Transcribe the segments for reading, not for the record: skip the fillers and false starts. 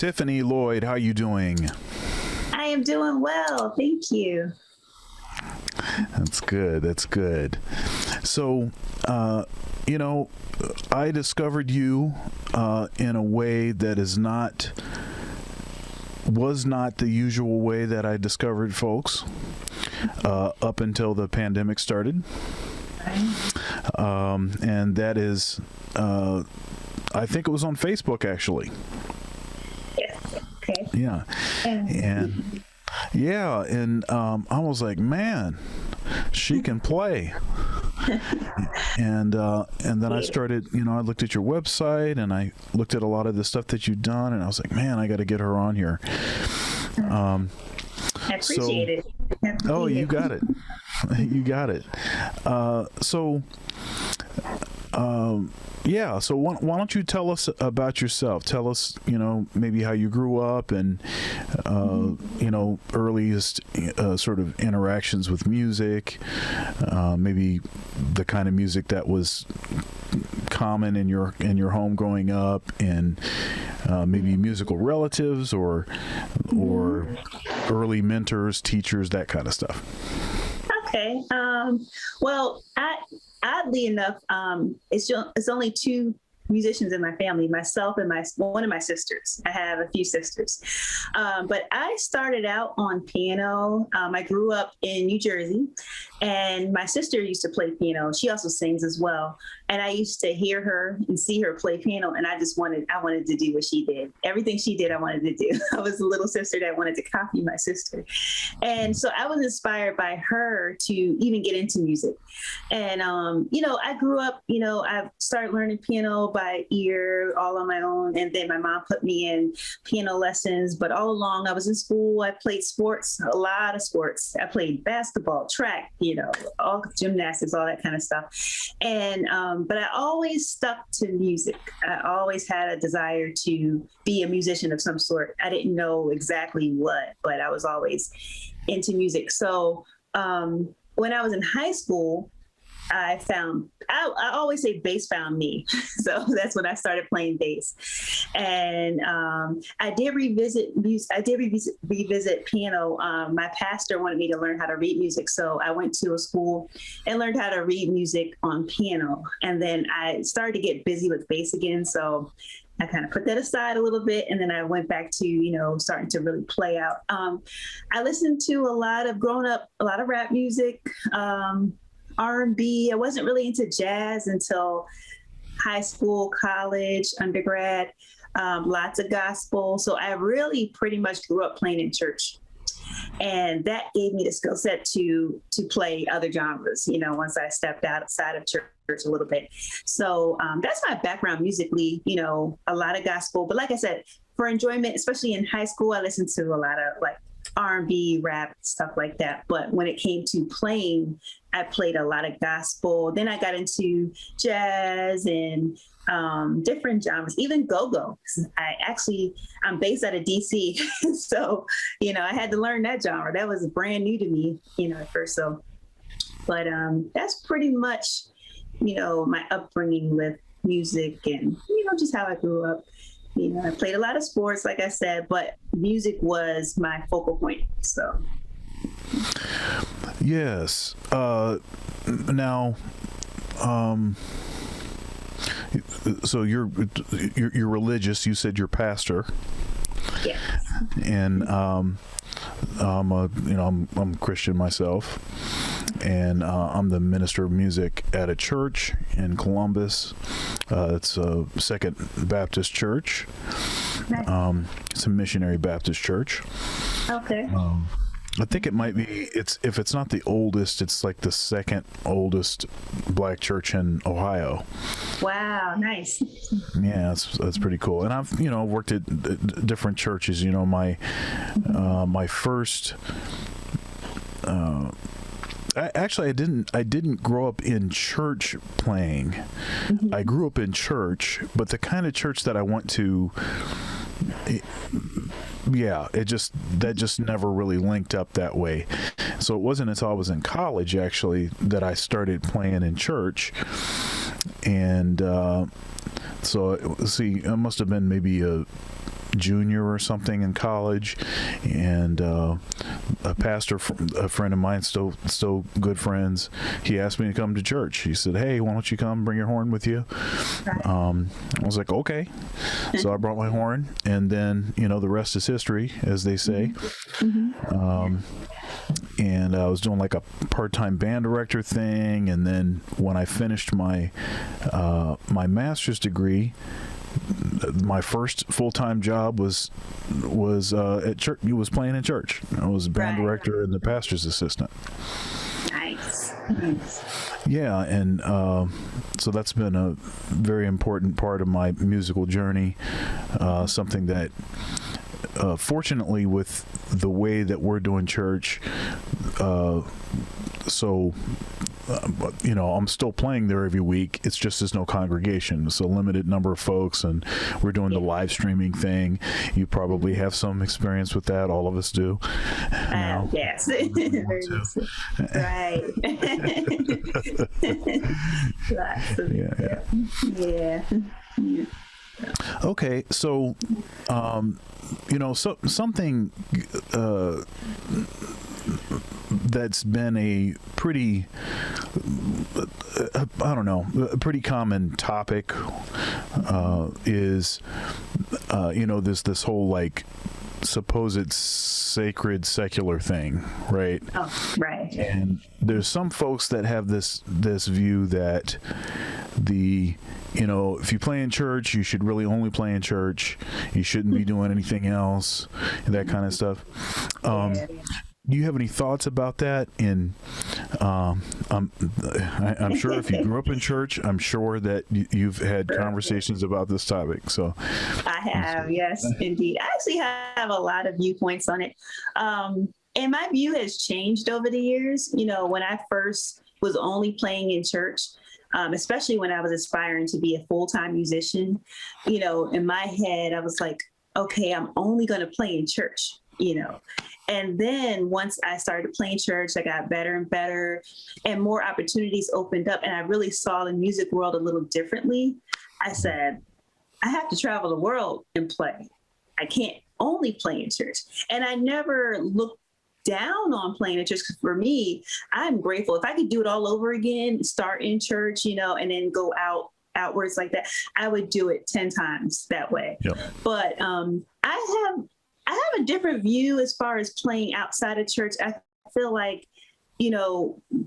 Tiffany, Lloyd, how you doing? I am doing well. Thank you. That's good. That's good. So, you know, I discovered you in a way that was not the usual way that I discovered folks up until the pandemic started. And that is, I think it was on Facebook, actually. Yes. Okay. Yeah. And yeah. And I was like, man, she can play. And then I started, I looked at your website and I looked at a lot of the stuff that you've done, and I was like, man, I got to get her on here. I appreciate it. Oh, you got it. You got it. Yeah. So why don't you tell us about yourself? Tell us, maybe how you grew up and, earliest sort of interactions with music, maybe the kind of music that was common in your home growing up, and maybe musical relatives or early mentors, teachers, that kind of stuff. Okay. Well, oddly enough, it's only two musicians in my family, myself and one of my sisters. I have a few sisters. But I started out on piano. I grew up in New Jersey, and my sister used to play piano. She also sings as well. And I used to hear her and see her play piano, and I wanted to do what she did. Everything she did, I wanted to do. I was the little sister that wanted to copy my sister. And so I was inspired by her to even get into music. And, I grew up, I started learning piano by ear all on my own. And then my mom put me in piano lessons. But all along I was in school, I played sports, a lot of sports. I played basketball, track, all gymnastics, all that kind of stuff. And, but I always stuck to music. I always had a desire to be a musician of some sort. I didn't know exactly what, but I was always into music. So when I was in high school, I always say bass found me. So that's when I started playing bass. And I did revisit music. I did revisit piano. My pastor wanted me to learn how to read music. So I went to a school and learned how to read music on piano. And then I started to get busy with bass again. So I kind of put that aside a little bit. And then I went back to, starting to really play out. I listened to growing up, a lot of rap music, R&B. I wasn't really into jazz until high school, college, undergrad, lots of gospel. So I really pretty much grew up playing in church. And that gave me the skill set to play other genres, once I stepped outside of church a little bit. So that's my background musically, a lot of gospel. But like I said, for enjoyment, especially in high school, I listened to a lot of R&B, rap, stuff like that. But when it came to playing, I played a lot of gospel. Then I got into jazz and different genres, even go-go. I'm based out of DC. So, I had to learn that genre. That was brand new to me, at first. So, but that's pretty much, my upbringing with music and, just how I grew up. I played a lot of sports, like I said, but music was my focal point. So, yes. Now, so you're religious. You said you're pastor. Yes. And I'm a Christian myself, and I'm the minister of music at a church in Columbus. It's a Second Baptist Church. Nice. It's a missionary Baptist church. Okay. I think it might be. If it's not the oldest, it's like the second oldest Black church in Ohio. Wow, nice. Yeah, that's pretty cool. And I've worked at different churches. My first. I didn't grow up in church playing. Mm-hmm. I grew up in church, but the kind of church that I went to. That just never really linked up that way. So it wasn't until I was in college actually that I started playing in church, and so see, it must have been maybe junior or something in college, and a pastor, a friend of mine, still good friends, he asked me to come to church. He said, "Hey, why don't you come bring your horn with you?" I was like, "Okay." So I brought my horn, and then, the rest is history, as they say. And I was doing like a part-time band director thing, and then when I finished my my master's degree, my first full-time job was at church. He was playing in church. I was band director and the pastor's assistant. Nice. Yeah, and so that's been a very important part of my musical journey. Something that, fortunately, with the way that we're doing church, I'm still playing there every week. It's just there's no congregation. It's a limited number of folks, and we're doing the live streaming thing. You probably have some experience with that. All of us do. Yes. Right. Yeah. Okay, so something that's been a pretty, a pretty common topic is this whole like supposed sacred secular thing, right? Oh, right. And there's some folks that have this view that if you play in church, you should really only play in church. You shouldn't be doing anything else, and that kind of stuff. Do you have any thoughts about that? And I'm sure if you grew up in church, I'm sure that you've had conversations about this topic. So I have, yes, indeed. I actually have a lot of viewpoints on it. And my view has changed over the years. When I first was only playing in church, especially when I was aspiring to be a full-time musician, in my head, I was like, okay, I'm only going to play in church, And then once I started playing church, I got better and better, and more opportunities opened up, and I really saw the music world a little differently. I said, I have to travel the world and play. I can't only play in church. And I never looked down on playing in church, because for me, I'm grateful. If I could do it all over again, start in church, and then go outwards like that, I would do it 10 times that way. Yep. But I have a different view as far as playing outside of church. I feel like,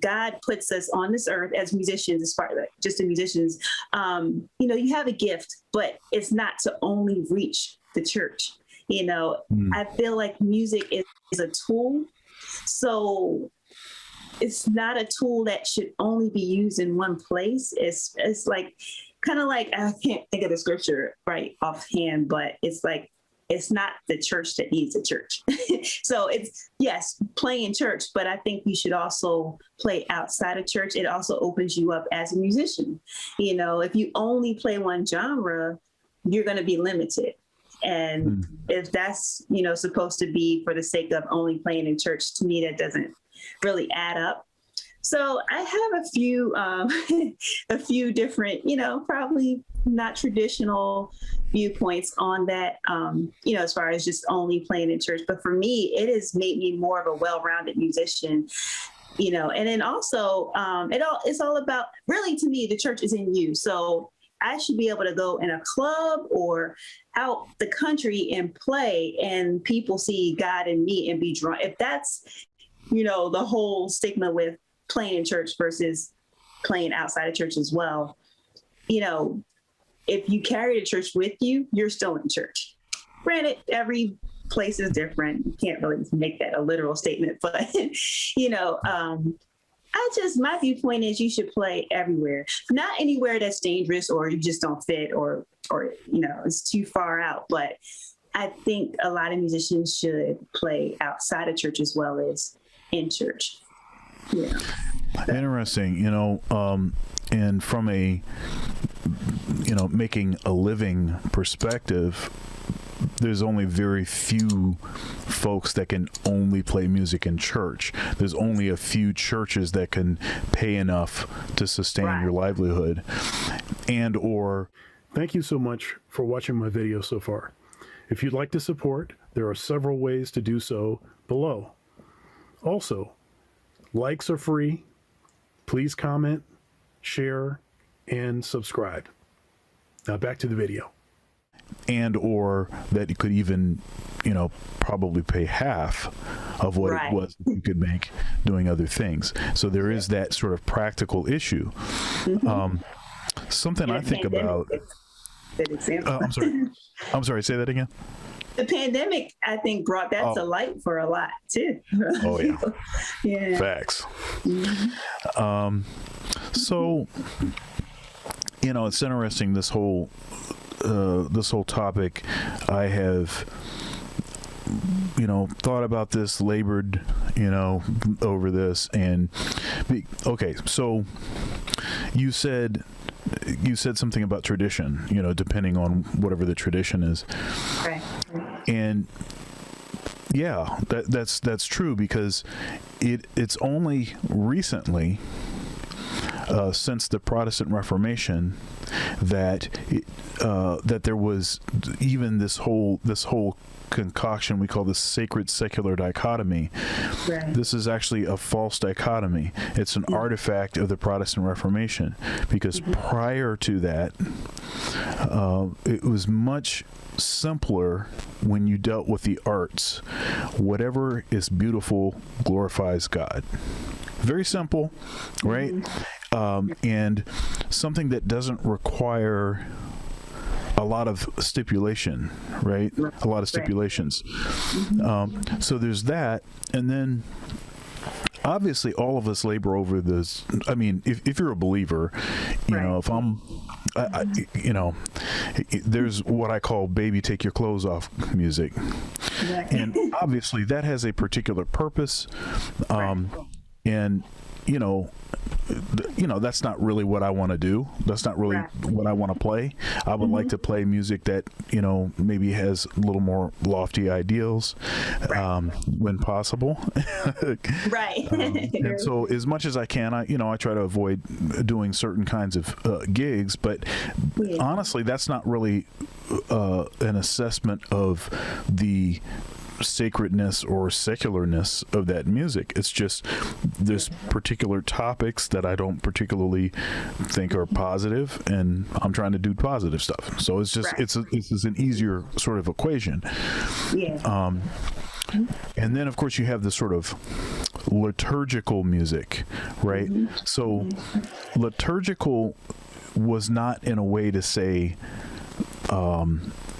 God puts us on this earth as musicians, as far as just the musicians. You have a gift, but it's not to only reach the church. I feel like music is a tool. So it's not a tool that should only be used in one place. It's like, kind of like, I can't think of the scripture right offhand, but it's like, it's not the church that needs a church. So it's, yes, play in church, but I think you should also play outside of church. It also opens you up as a musician. If you only play one genre, you're going to be limited. And if that's, supposed to be for the sake of only playing in church, to me, that doesn't really add up. So I have a few different, probably not traditional viewpoints on that, as far as just only playing in church. But for me, it has made me more of a well-rounded musician, and then also it's all about, really, to me, the church is in you. So I should be able to go in a club or out the country and play, and people see God in me and be drawn. If that's, the whole stigma with playing in church versus playing outside of church as well, if you carry the church with you, you're still in church. Granted, every place is different. You can't really make that a literal statement, but, my viewpoint is you should play everywhere, not anywhere that's dangerous or you just don't fit or, it's too far out. But I think a lot of musicians should play outside of church as well as in church. Yeah. Interesting, and from a, making a living perspective, there's only very few folks that can only play music in church. There's only a few churches that can pay enough to sustain your livelihood. Thank you so much for watching my video so far. If you'd like to support, there are several ways to do so below. Also, likes are free. Please comment, share, and subscribe. Now back to the video. And or that you could even, probably pay half of what Right. it was that you could make doing other things. So there is that sort of practical issue. Something I think about. Good example. I'm sorry. Say that again. The pandemic, I think, brought that to light for a lot too. Oh yeah. Yeah. Facts. So, it's interesting, this whole topic. I have, thought about this, labored, over this, and okay. So you said something about tradition, depending on whatever the tradition is. Right. And yeah, that's true, because it's only recently, since the Protestant Reformation, that that there was even this whole concoction we call the sacred secular dichotomy. Right. This is actually a false dichotomy. It's an artifact of the Protestant Reformation, because prior to that, it was much simpler when you dealt with the arts. Whatever is beautiful glorifies God. Very simple, right? And something that doesn't require a lot of stipulation, right? A lot of stipulations. So there's that. And then obviously all of us labor over this. I mean, if you're a believer, if I'm, there's what I call baby take your clothes off music. And obviously that has a particular purpose. And that's not really what I want to do. That's not really what I want to play. I would like to play music that, maybe has a little more lofty ideals, when possible. Right. And so as much as I can, I try to avoid doing certain kinds of gigs, but honestly, that's not really an assessment of the sacredness or secularness of that music. It's just there's particular topics that I don't particularly think are positive, and I'm trying to do positive stuff. So it's just it's an easier sort of equation. And then of course you have this sort of liturgical music, right? So liturgical was not in a way to say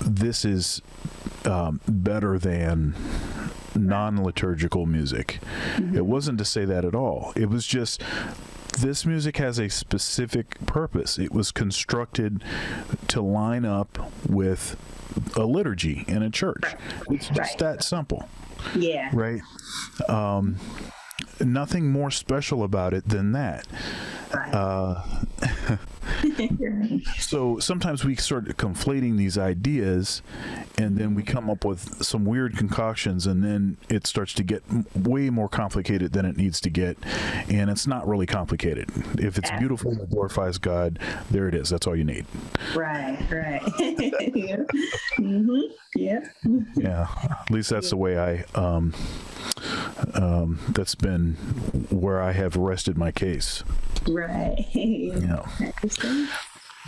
this is better than non-liturgical music. It wasn't to say that at all. It was just this music has a specific purpose. It was constructed to line up with a liturgy in a church. It's just that simple. Yeah. Right? Nothing more special about it than that. So sometimes we start conflating these ideas, and then we come up with some weird concoctions, and then it starts to get way more complicated than it needs to get. And it's not really complicated. If it's beautiful and it glorifies God, there it is. That's all you need. Right. Yeah. Yeah. Yeah. At least that's the way I that's been where I have rested my case. Right. Yeah.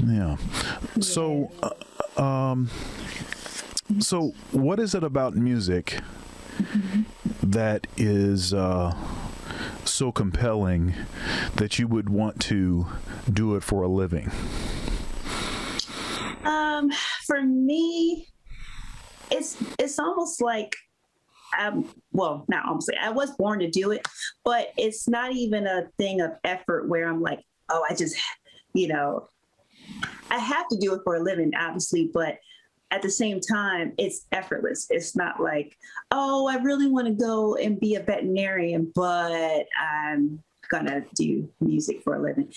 Yeah. So, so what is it about music that is so compelling that you would want to do it for a living? For me, it's almost like not almost like I was born to do it, but it's not even a thing of effort where I'm like, oh, I just, I have to do it for a living, obviously, but at the same time, it's effortless. It's not like, oh, I really want to go and be a veterinarian, but I'm gonna do music for a living.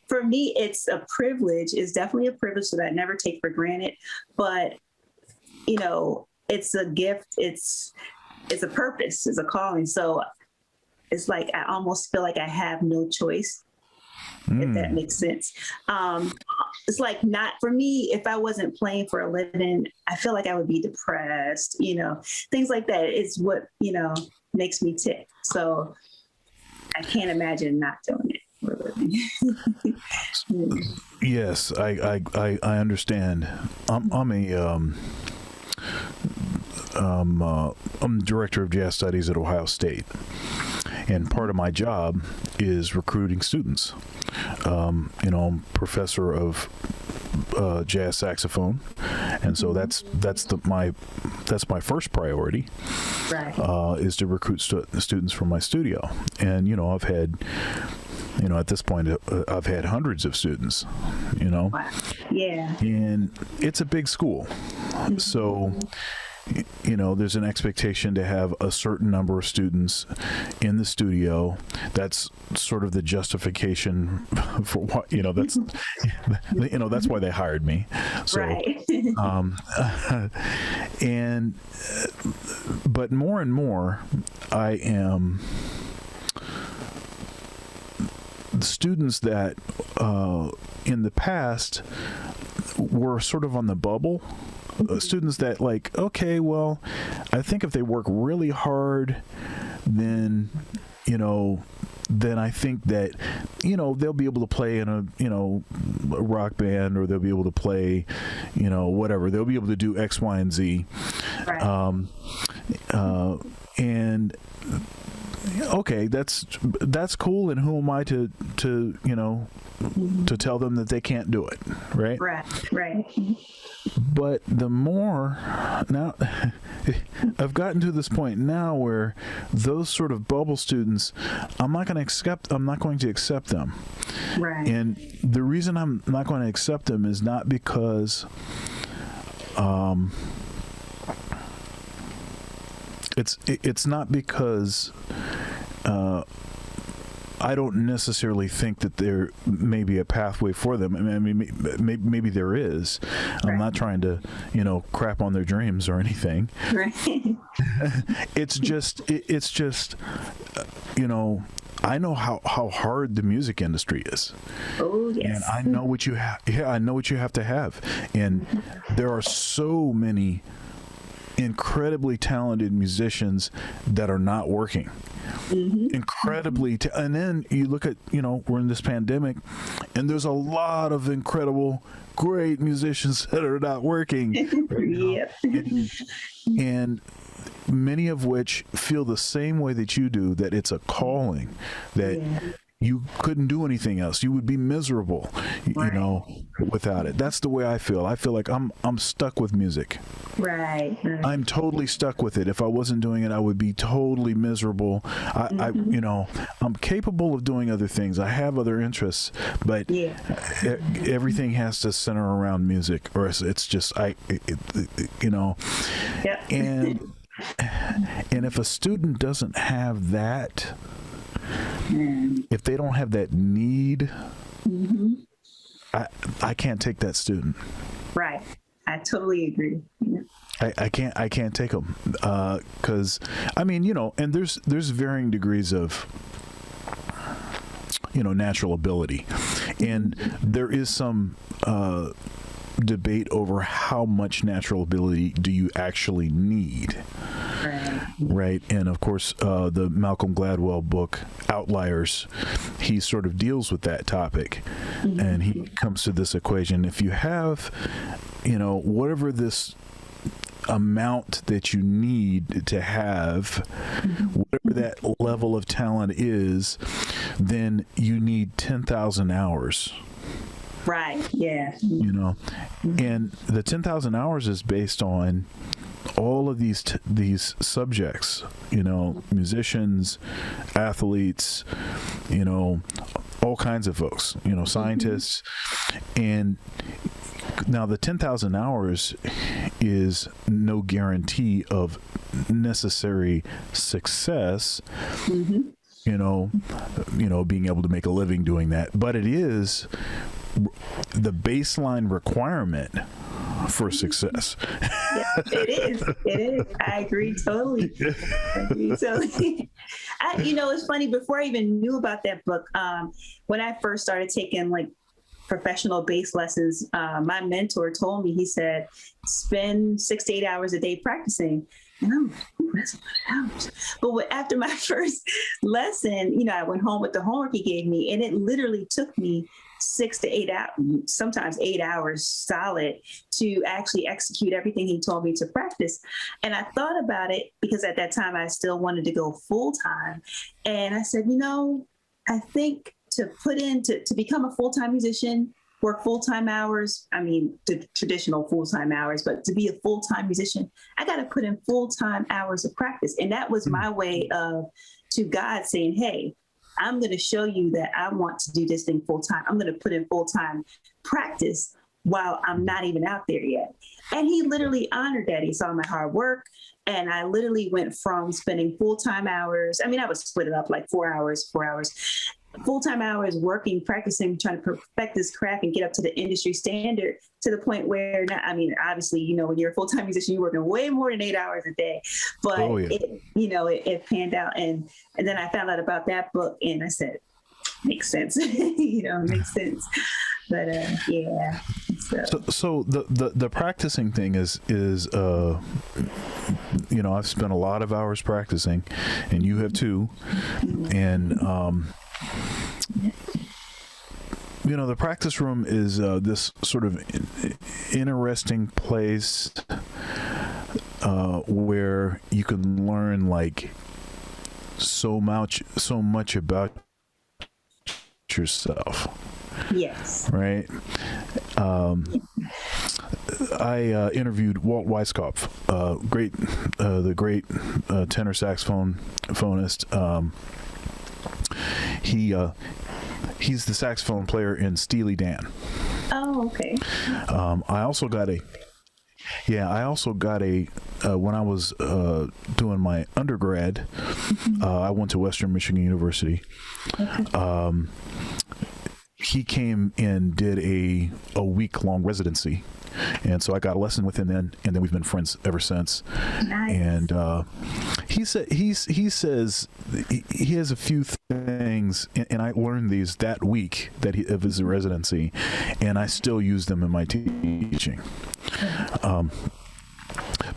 For me, it's a privilege. It's definitely a privilege that I never take for granted, but it's a gift. It's a purpose. It's a calling. So it's like I almost feel like I have no choice if that makes sense. It's like, not for me, if I wasn't playing for a living, I feel like I would be depressed, things like that is what, makes me tick. So I can't imagine not doing it for a living. Yes, I understand. I'm director of jazz studies at Ohio State, and part of my job is recruiting students. I'm professor of jazz saxophone, and so that's my first priority, Right. is to recruit students from my studio. And I've had, at this point, I've had hundreds of students. Wow. Yeah. And it's a big school, so there's an expectation to have a certain number of students in the studio. That's sort of the justification for what, that's, that's why they hired me. So, Right. But more and more, I am, the students that, in the past were sort of on the bubble. Students that okay, well, I think if they work really hard, then I think that they'll be able to play in a a rock band, or they'll be able to play whatever, they'll be able to do X, Y, and Z. Right. And okay, that's cool, and who am I to tell them that they can't do it, right? Right. But the more now, I've gotten to this point now where those sort of bubble students, I'm not going to accept them. Right. And the reason I'm not going to accept them is not because it's not because I don't necessarily think that there may be a pathway for them. I mean, maybe there is. Right. I'm not trying to, crap on their dreams or anything. Right. It's just, I know how hard the music industry is. Oh, yes. And I know what you have. Yeah, I know what you have to have. And there are so many incredibly talented musicians that are not working. Incredibly, and then you look at, we're in this pandemic, and there's a lot of incredible, great musicians that are not working. Yep. And many of which feel the same way that you do, that it's a calling, that you couldn't do anything else. You would be miserable, without it. That's the way I feel. I feel like I'm stuck with music. Right. I'm totally stuck with it. If I wasn't doing it, I would be totally miserable. I'm capable of doing other things. I have other interests, but everything has to center around music, or it's just Yep. And if a student doesn't have that, if they don't have that need, I can't take that student. Right. I totally agree. Yeah. I can't take them, because and there's varying degrees of natural ability, and there is some debate over how much natural ability do you actually need. Right. And of course, the Malcolm Gladwell book, Outliers, he sort of deals with that topic. And he comes to this equation. If you have, whatever this amount that you need to have, whatever that level of talent is, then you need 10,000 hours. Right. Yeah. And the 10,000 hours is based on all of these subjects, musicians, athletes, all kinds of folks, scientists. And now the 10,000 hours is no guarantee of necessary success, being able to make a living doing that, but it is the baseline requirement for success. Yeah, it is. I agree totally. It's funny, before I even knew about that book, when I first started taking like professional bass lessons, my mentor told me, he said, spend 6 to 8 hours a day practicing. And I'm like, that's a lot of hours. But after my first lesson, I went home with the homework he gave me, and it literally took me 6 to 8 hours, sometimes 8 hours solid, to actually execute everything he told me to practice. And I thought about it because at that time I still wanted to go full time. And I said, I think to become a full-time musician, work full-time hours, the traditional full-time hours, but to be a full-time musician, I got to put in full-time hours of practice. And that was my way to God saying, hey, I'm going to show you that I want to do this thing full-time. I'm going to put in full-time practice while I'm not even out there yet. And he literally honored that. He saw my hard work. And I literally went from spending full-time hours. I would split it up like 4 hours, full-time hours working, practicing, trying to perfect this craft and get up to the industry standard, to the point where, obviously, when you're a full-time musician, you're working way more than 8 hours a day. But it panned out. And then I found out about that book, and I said, makes sense. Makes sense. But yeah. So the practicing thing is I've spent a lot of hours practicing, and you have too. And the practice room is this sort of interesting place where you can learn like so much about yourself. Yes. Right. I interviewed Walt Weiskopf, the great tenor saxophonist. He's the saxophone player in Steely Dan. Oh, okay. I also got a when I was doing my undergrad, I went to Western Michigan University. Okay. He came and did a week-long residency, and so I got a lesson with him then, and then we've been friends ever since. Nice. And he says he has a few things, and I learned these that week of his residency, and I still use them in my teaching.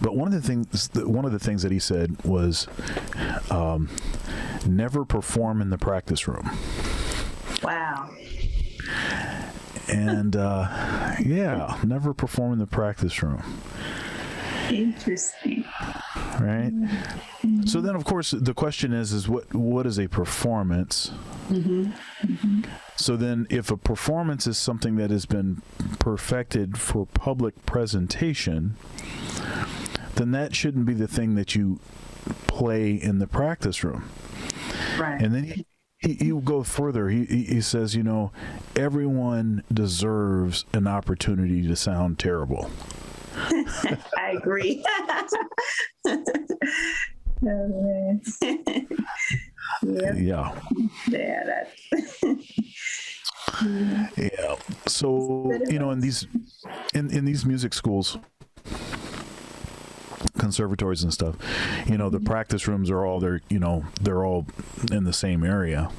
But one of the things that he said was, never perform in the practice room. Wow. And never perform in the practice room. Interesting. Right. Mm-hmm. So then, of course, the question is what is a performance? Mm-hmm. Mm-hmm. So then, if a performance is something that has been perfected for public presentation, then that shouldn't be the thing that you play in the practice room. Right. And then he will go further. He says, everyone deserves an opportunity to sound terrible. I agree. Oh, man. Yeah. Yeah. That's yeah. So in these music schools, conservatories and stuff, the practice rooms are all they're all in the same area,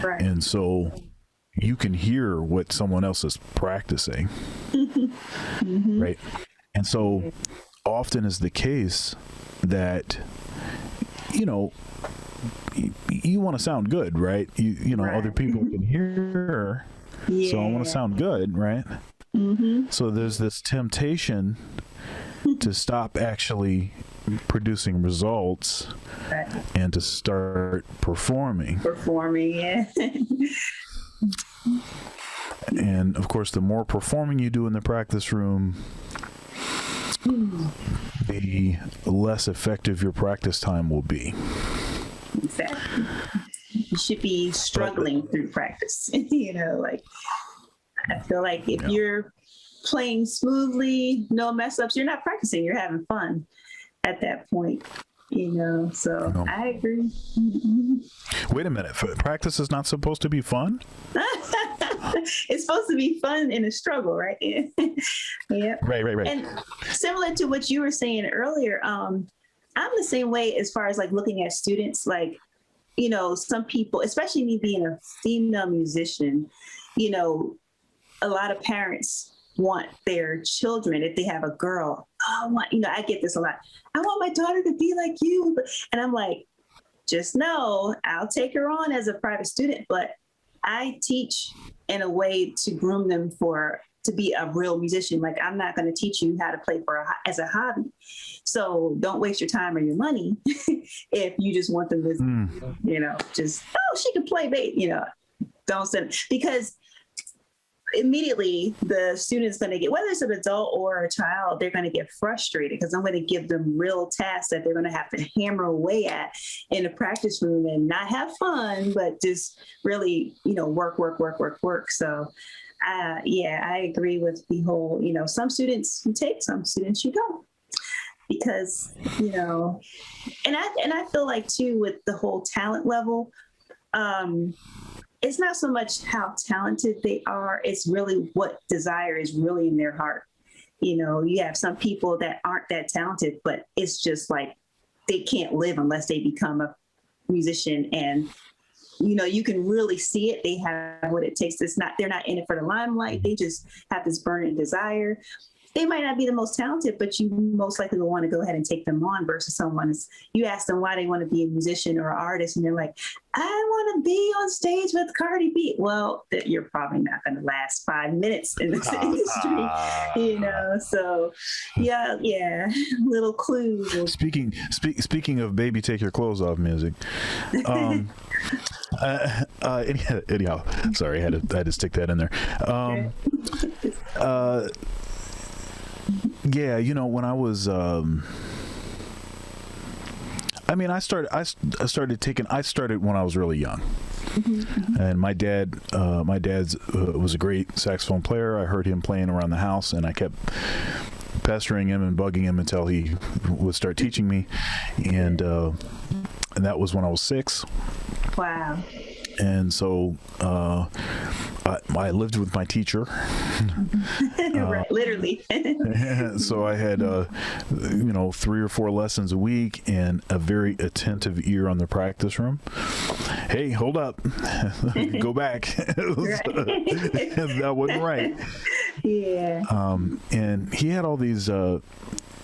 right. And so you can hear what someone else is practicing. Mm-hmm. Right. And so often is the case that you want to sound good, right? Right. Other people can hear, yeah. So I want to sound good, right? Mm-hmm. So there's this temptation to stop actually producing results, right, and to start performing. Yeah. And of course, the more performing you do in the practice room, the less effective your practice time will be. Exactly. You should be struggling through practice. I feel like if you're playing smoothly, no mess ups, you're not practicing, you're having fun at that point, so I agree. Mm-hmm. Wait a minute, practice is not supposed to be fun? It's supposed to be fun in a struggle, right? Yeah. Right. And similar to what you were saying earlier, I'm the same way as far as like looking at students, like, some people, especially me being a female musician, a lot of parents want their children, if they have a girl, I get this a lot. I want my daughter to be like you. And I'm like, just know I'll take her on as a private student, but I teach in a way to groom them to be a real musician. Like, I'm not going to teach you how to play as a hobby. So don't waste your time or your money if you just want them to, she can play bass, don't send, because immediately the student's going to get, whether it's an adult or a child, they're going to get frustrated because I'm going to give them real tasks that they're going to have to hammer away at in the practice room and not have fun, but just really, work. So, I agree with the whole, some students you take, some students you don't, because, and I feel like too, with the whole talent level, it's not so much how talented they are, it's really what desire is really in their heart. You have some people that aren't that talented, but it's just like they can't live unless they become a musician. And, you can really see it. They have what it takes. They're not in it for the limelight. They just have this burning desire. They might not be the most talented, but you most likely will want to go ahead and take them on versus you ask them why they want to be a musician or an artist, and they're like, I want to be on stage with Cardi B. Well, you're probably not going to last 5 minutes in this industry, So, yeah, little clues. Speaking of baby, take your clothes off music. Anyhow, sorry, I had to stick that in there. Yeah, when I was, I started when I was really young, and my dad was a great saxophone player. I heard him playing around the house, and I kept pestering him and bugging him until he would start teaching me, and that was when I was 6. Wow. And so I lived with my teacher. Right, literally. So I had, 3 or 4 lessons a week and a very attentive ear on the practice room. Hey, hold up. Go back. That wasn't right. Yeah. And he had all these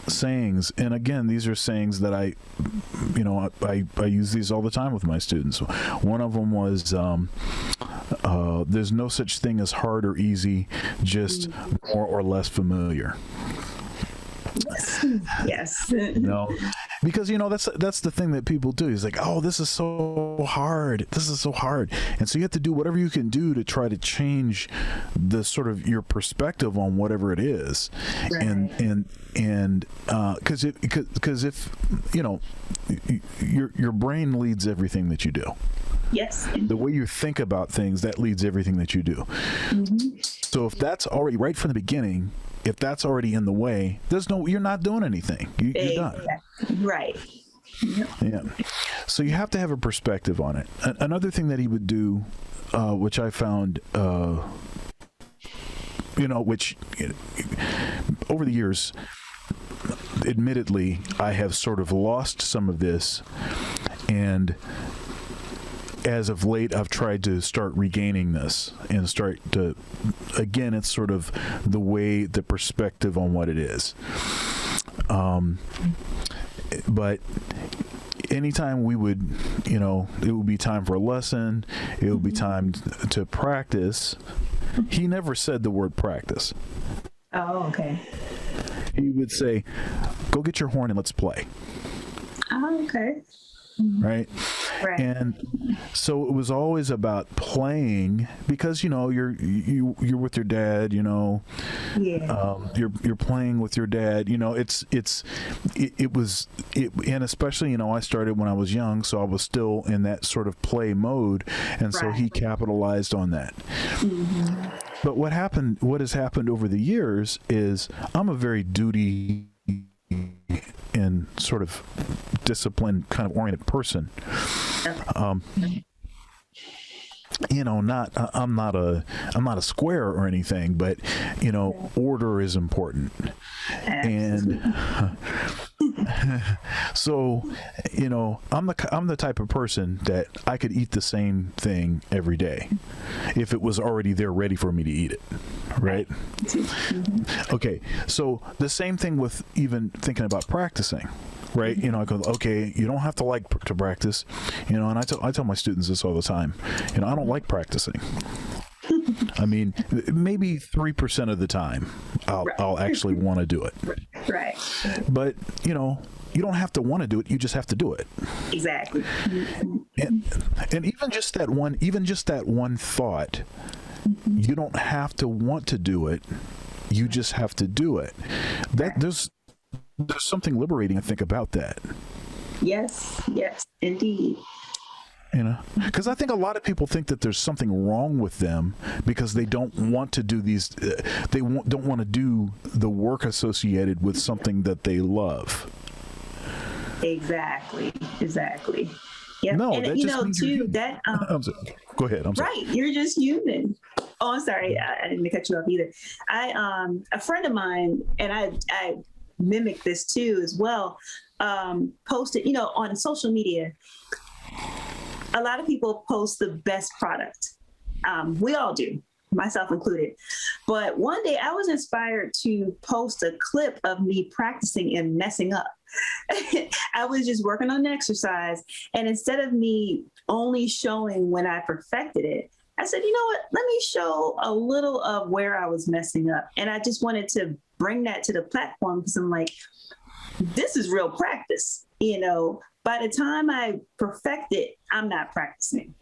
sayings, and again, these are sayings that I use these all the time with my students. One of them was, there's no such thing as hard or easy, just more or less familiar. Yes. Because that's the thing that people do. Is like, oh, this is so hard. And so you have to do whatever you can do to try to change the sort of your perspective on whatever it is. Right. And because if your brain leads everything that you do. Yes. The way you think about things, that leads everything that you do. Mm-hmm. So if that's already right from the beginning, if that's already in the way, you're not doing anything. You're done. Right. Yep. Yeah. So you have to have a perspective on it. Another thing that he would do, which I found, which over the years, admittedly, I have sort of lost some of this, and as of late, I've tried to start regaining this and start to, again, it's sort of the perspective on what it is. But anytime we would, it would be time for a lesson, it would be time to practice. He never said the word practice. Oh, okay. He would say, go get your horn and let's play. Oh, okay. Right. And so it was always about playing because you're with your dad, you're playing with your dad, and especially I started when I was young, so I was still in that sort of play mode, and so he capitalized on that. Mm-hmm. But what has happened over the years is I'm a very duty and sort of disciplined, kind of oriented person. I'm not a square or anything, but order is important. And So, I'm the type of person that I could eat the same thing every day if it was already there ready for me to eat it, right? Okay, so the same thing with even thinking about practicing, right? I go, okay, you don't have to like to practice, and I tell my students this all the time. I don't like practicing. I mean, maybe 3% of the time I'll actually want to do it. Right. But, you don't have to want to do it. You just have to do it. Exactly. And even just that one thought, you don't have to want to do it. You just have to do it. There's something liberating, I think, about that. Yes, indeed. Because I think a lot of people think that there's something wrong with them because they don't want to do these. Don't want to do the work associated with something that they love. Exactly. Yeah. No, and that just means too, go ahead. I'm sorry. Right, you're just human. Oh, I'm sorry. I didn't mean to cut you off either. A friend of mine, and I mimic this too as well. Posted, on social media. A lot of people post the best product. We all do, myself included. But one day I was inspired to post a clip of me practicing and messing up. I was just working on an exercise. And instead of me only showing when I perfected it, I said, you know what, let me show a little of where I was messing up. And I just wanted to bring that to the platform because I'm like, this is real practice, By the time I perfect it, I'm not practicing.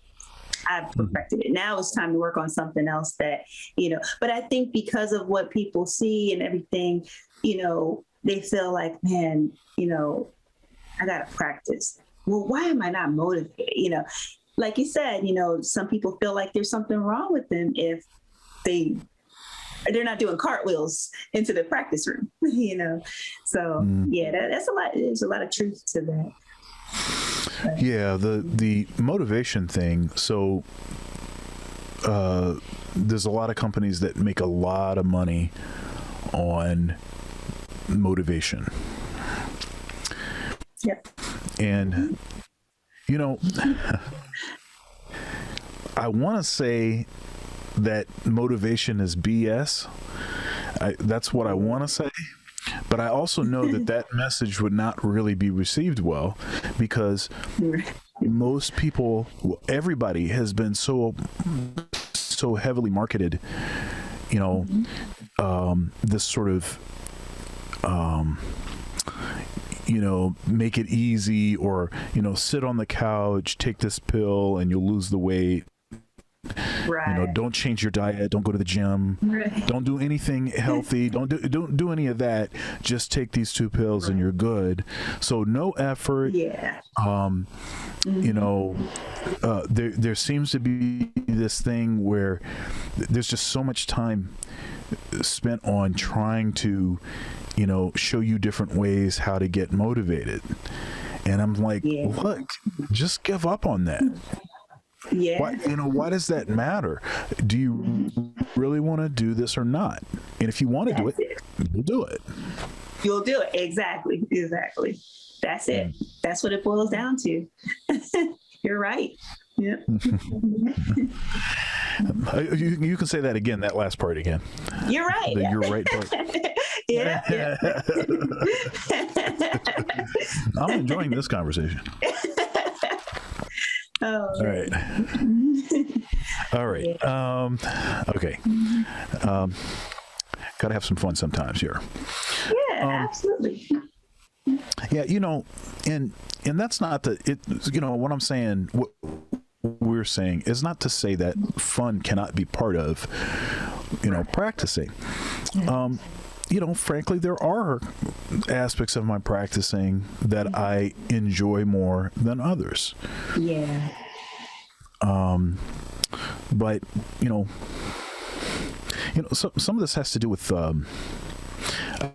I've perfected it. Now it's time to work on something else that, but I think because of what people see and everything, they feel like, man, I got to practice. Well, why am I not motivated? Like you said, some people feel like there's something wrong with them if they're not doing cartwheels into the practice room, So yeah, that's a lot. There's a lot of truth to that. Yeah, the motivation thing. So there's a lot of companies that make a lot of money on motivation. Yep. And I want to say that motivation is BS. That's what I want to say. But I also know that message would not really be received well because most people, everybody has been so heavily marketed, this sort of, make it easy or, sit on the couch, take this pill and you'll lose the weight. Right. Don't change your diet. Don't go to the gym. Right. Don't do anything healthy. Don't do any of that. Just take these 2 pills and you're good. So no effort. Yeah. There seems to be this thing where there's just so much time spent on trying to, show you different ways how to get motivated. And I'm like, look, just give up on that. Yeah. Why does that matter? Do you really want to do this or not? And if you want to do it, you'll do it. You'll do it. Exactly. That's it. That's what it boils down to. You're right. Yeah. You can say that again, that last part again. You're right. You're right part. Yeah. I'm enjoying this conversation. Oh, all right. Okay. Gotta have some fun sometimes here. Yeah, absolutely. Yeah, and that's not what I'm saying, what we're saying is not to say that fun cannot be part of, practicing. Frankly, there are aspects of my practicing that I enjoy more than others. Yeah. But some of this has to do with.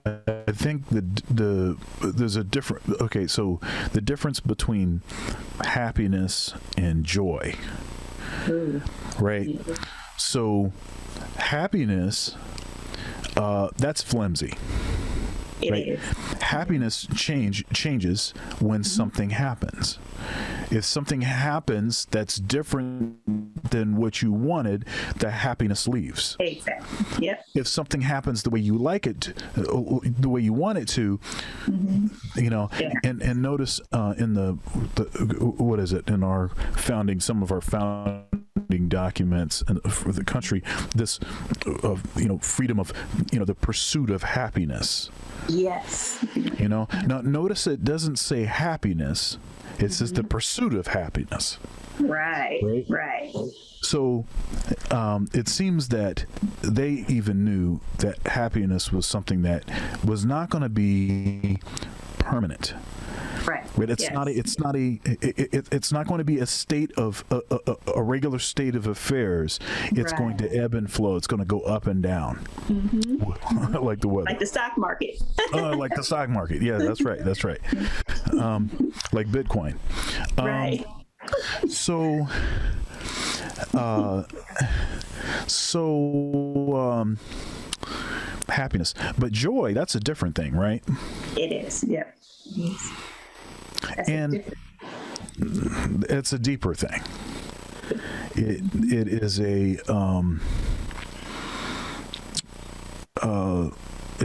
I think there's a different. Okay, so the difference between happiness and joy. Ooh. Right. Yeah. So happiness. That's flimsy. It right? is. Happiness changes when something happens. If something happens that's different than what you wanted, the happiness leaves. Exactly. Yep. If something happens the way you like it, the way you want it to, you know, Yeah. and notice in the what is it in our founding, some of our founding documents for the country, this freedom of the pursuit of happiness. Yes. Now notice it doesn't say happiness, it says the pursuit of happiness. Right. So it seems that they even knew that happiness was something that was not going to be permanent. Right. But it's not going to be a state of a regular state of affairs. It's going to ebb and flow. It's going to go up and down, like the weather, like the stock market. like the stock market. Yeah, that's right. Like Bitcoin. Right. So happiness, but joy, that's a different thing, right? It is. Yep. And it's a deeper thing. It is it's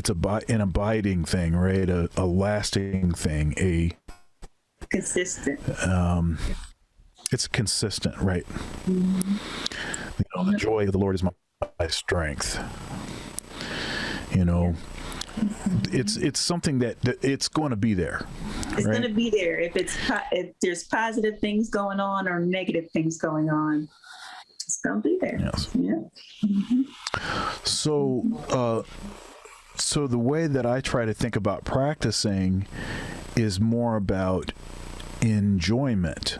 an abiding thing, right? A lasting thing, consistent. It's consistent, right? The joy of the Lord is my strength. It's something that it's going to be there. It's going to be there if there's positive things going on or negative things going on. It's going to be there. Yes. Yeah. So the way that I try to think about practicing is more about enjoyment.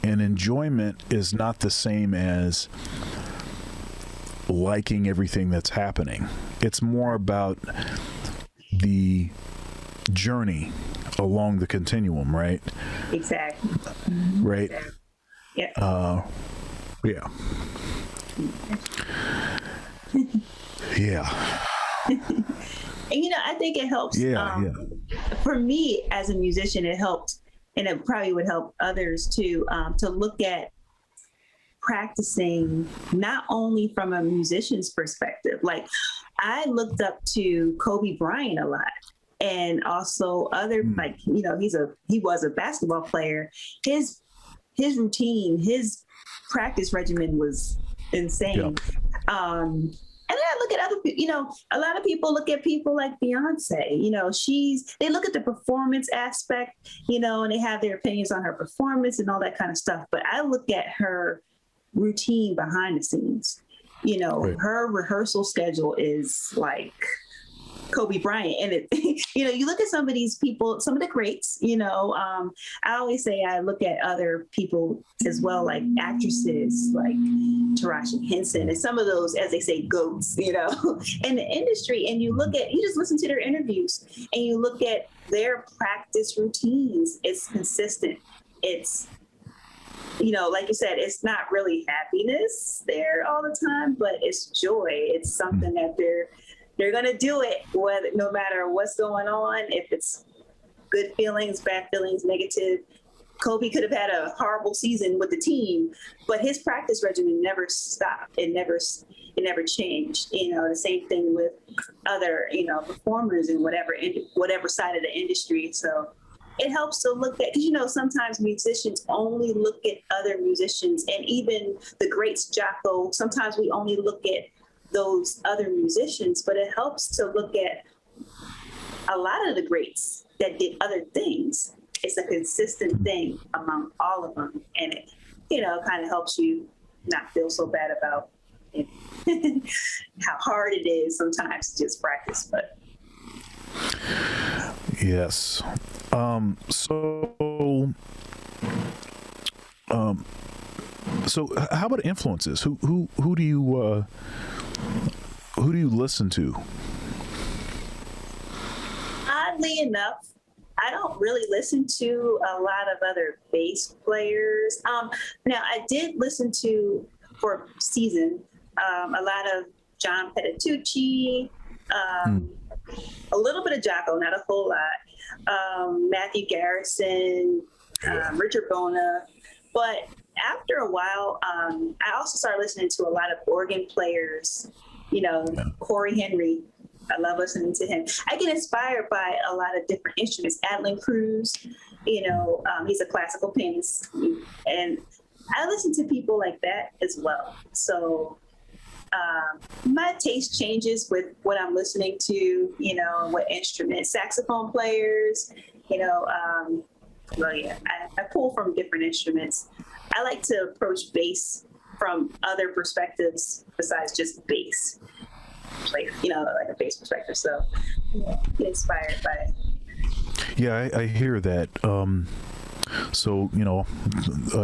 And enjoyment is not the same as liking everything that's happening. It's more about the journey along the continuum, right? Exactly. Right? Yeah. Yeah. Yeah. And I think it helps. For me as a musician, it helped, and it probably would help others too, to look at practicing not only from a musician's perspective. Like I looked up to Kobe Bryant a lot, and also other he was a basketball player. His routine, his practice regimen was insane. And then I look at other people, a lot of people look at people like Beyonce, they look at the performance aspect, and they have their opinions on her performance and all that kind of stuff. But I look at her routine behind the scenes, right. Her rehearsal schedule is like Kobe Bryant. And you look at some of these people, some of the greats, I always say I look at other people as well, like actresses like Taraji Henson and some of those, as they say, goats, in the industry. And you just listen to their interviews and you look at their practice routines. It's consistent. It's, like you said, it's not really happiness there all the time, but it's joy. It's something that they're going to do it, no matter what's going on, if it's good feelings, bad feelings, negative. Kobe could have had a horrible season with the team, but his practice regimen never stopped. It never changed. The same thing with other, performers in whatever side of the industry. So it helps to look at, because, sometimes musicians only look at other musicians, and even the greats, Jocko, sometimes we only look at those other musicians, but it helps to look at a lot of the greats that did other things. It's a consistent thing among all of them, and it kind of helps you not feel so bad about how hard it is sometimes to just practice. But yes. So how about influences? Who do you listen to? Oddly enough, I don't really listen to a lot of other bass players. Now, I did listen to, for a season, a lot of John Petitucci, a little bit of Jocko, not a whole lot. Matthew Garrison, Richard Bona. But after a while, I also started listening to a lot of organ players, Corey Henry. I love listening to him. I get inspired by a lot of different instruments. Adlin Cruz, he's a classical pianist. And I listen to people like that as well. So my taste changes with what I'm listening to, what instruments, saxophone players, I pull from different instruments. I like to approach bass from other perspectives besides just bass, like a bass perspective. So get inspired by it. Yeah, I hear that. So,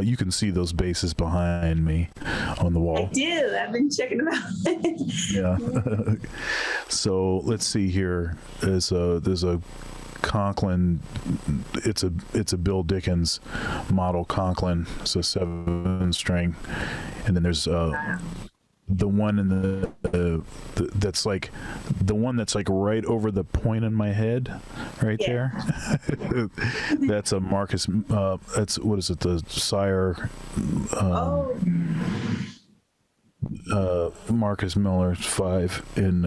you can see those basses behind me on the wall. I do. I've been checking them out. Yeah. So let's see here. There's a Conklin. It's a Bill Dickens model Conklin. It's a 7-string, and then there's the one in the that's like the one that's like right over the point in my head, right there. That's a Marcus. That's what is it? The Sire. Marcus Miller 5 and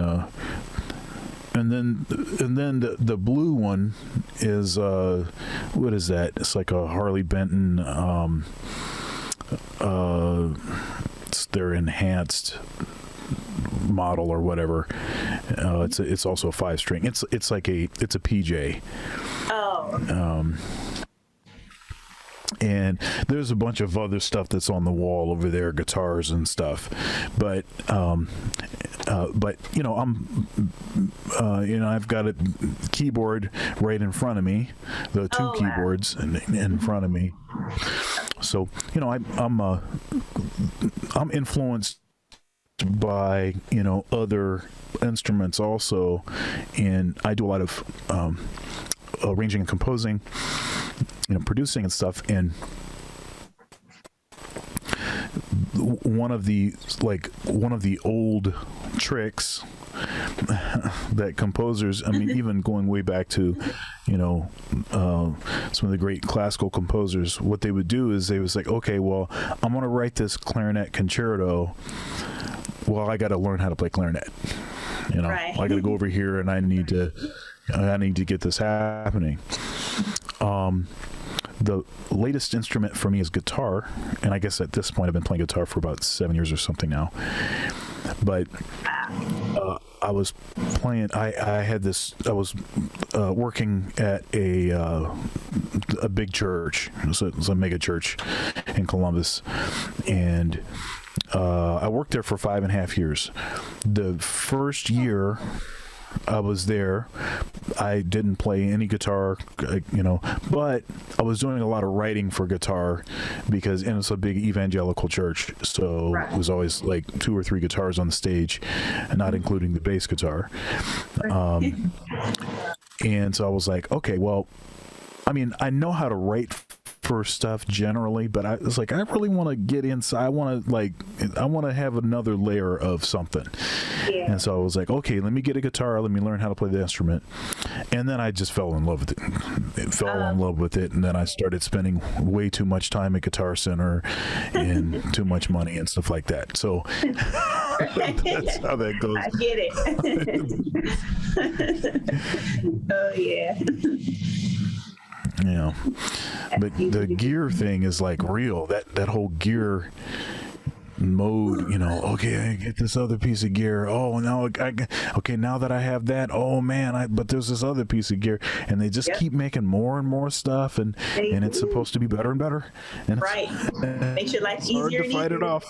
then the blue one is what is that? It's like a Harley Benton. It's their enhanced model or whatever. It's also a 5-string. It's a PJ. Oh. And there's a bunch of other stuff that's on the wall over there, guitars and stuff. But I've got a keyboard right in front of me, the two keyboards in front of me. So I'm influenced by other instruments also, and I do a lot of arranging and composing, producing and stuff. And one of the old tricks that composers, even going way back to some of the great classical composers, what they would do is they was like, okay, well, I'm going to write this clarinet concerto. Well, I got to learn how to play clarinet. Right. I got to go over here and I need to get this happening. The latest instrument for me is guitar, and I guess at this point I've been playing guitar for about 7 years or something now. But I was playing. I was working at a big church. It was a mega church in Columbus, and I worked there for 5.5 years. The first year I was there, I didn't play any guitar, but I was doing a lot of writing for guitar and it's a big evangelical church, so it was always like 2 or 3 guitars on the stage, not including the bass guitar. And so I was like, okay, well, I know how to write for stuff generally, but I was like, I really want to get inside. I want to have another layer of something. Yeah. And so I was like, okay, let me get a guitar. Let me learn how to play the instrument. And then I just fell in love with it. And then I started spending way too much time at Guitar Center and too much money and stuff like that. So that's how that goes. I get it. Oh yeah. Yeah, but the gear thing is like real. That whole gear mode, okay, I get this other piece of gear. Oh, now now that I have that, oh man, but there's this other piece of gear, and they just keep making more and more stuff, and it's supposed to be better and better. And right, makes your life easier. Hard to fight it off.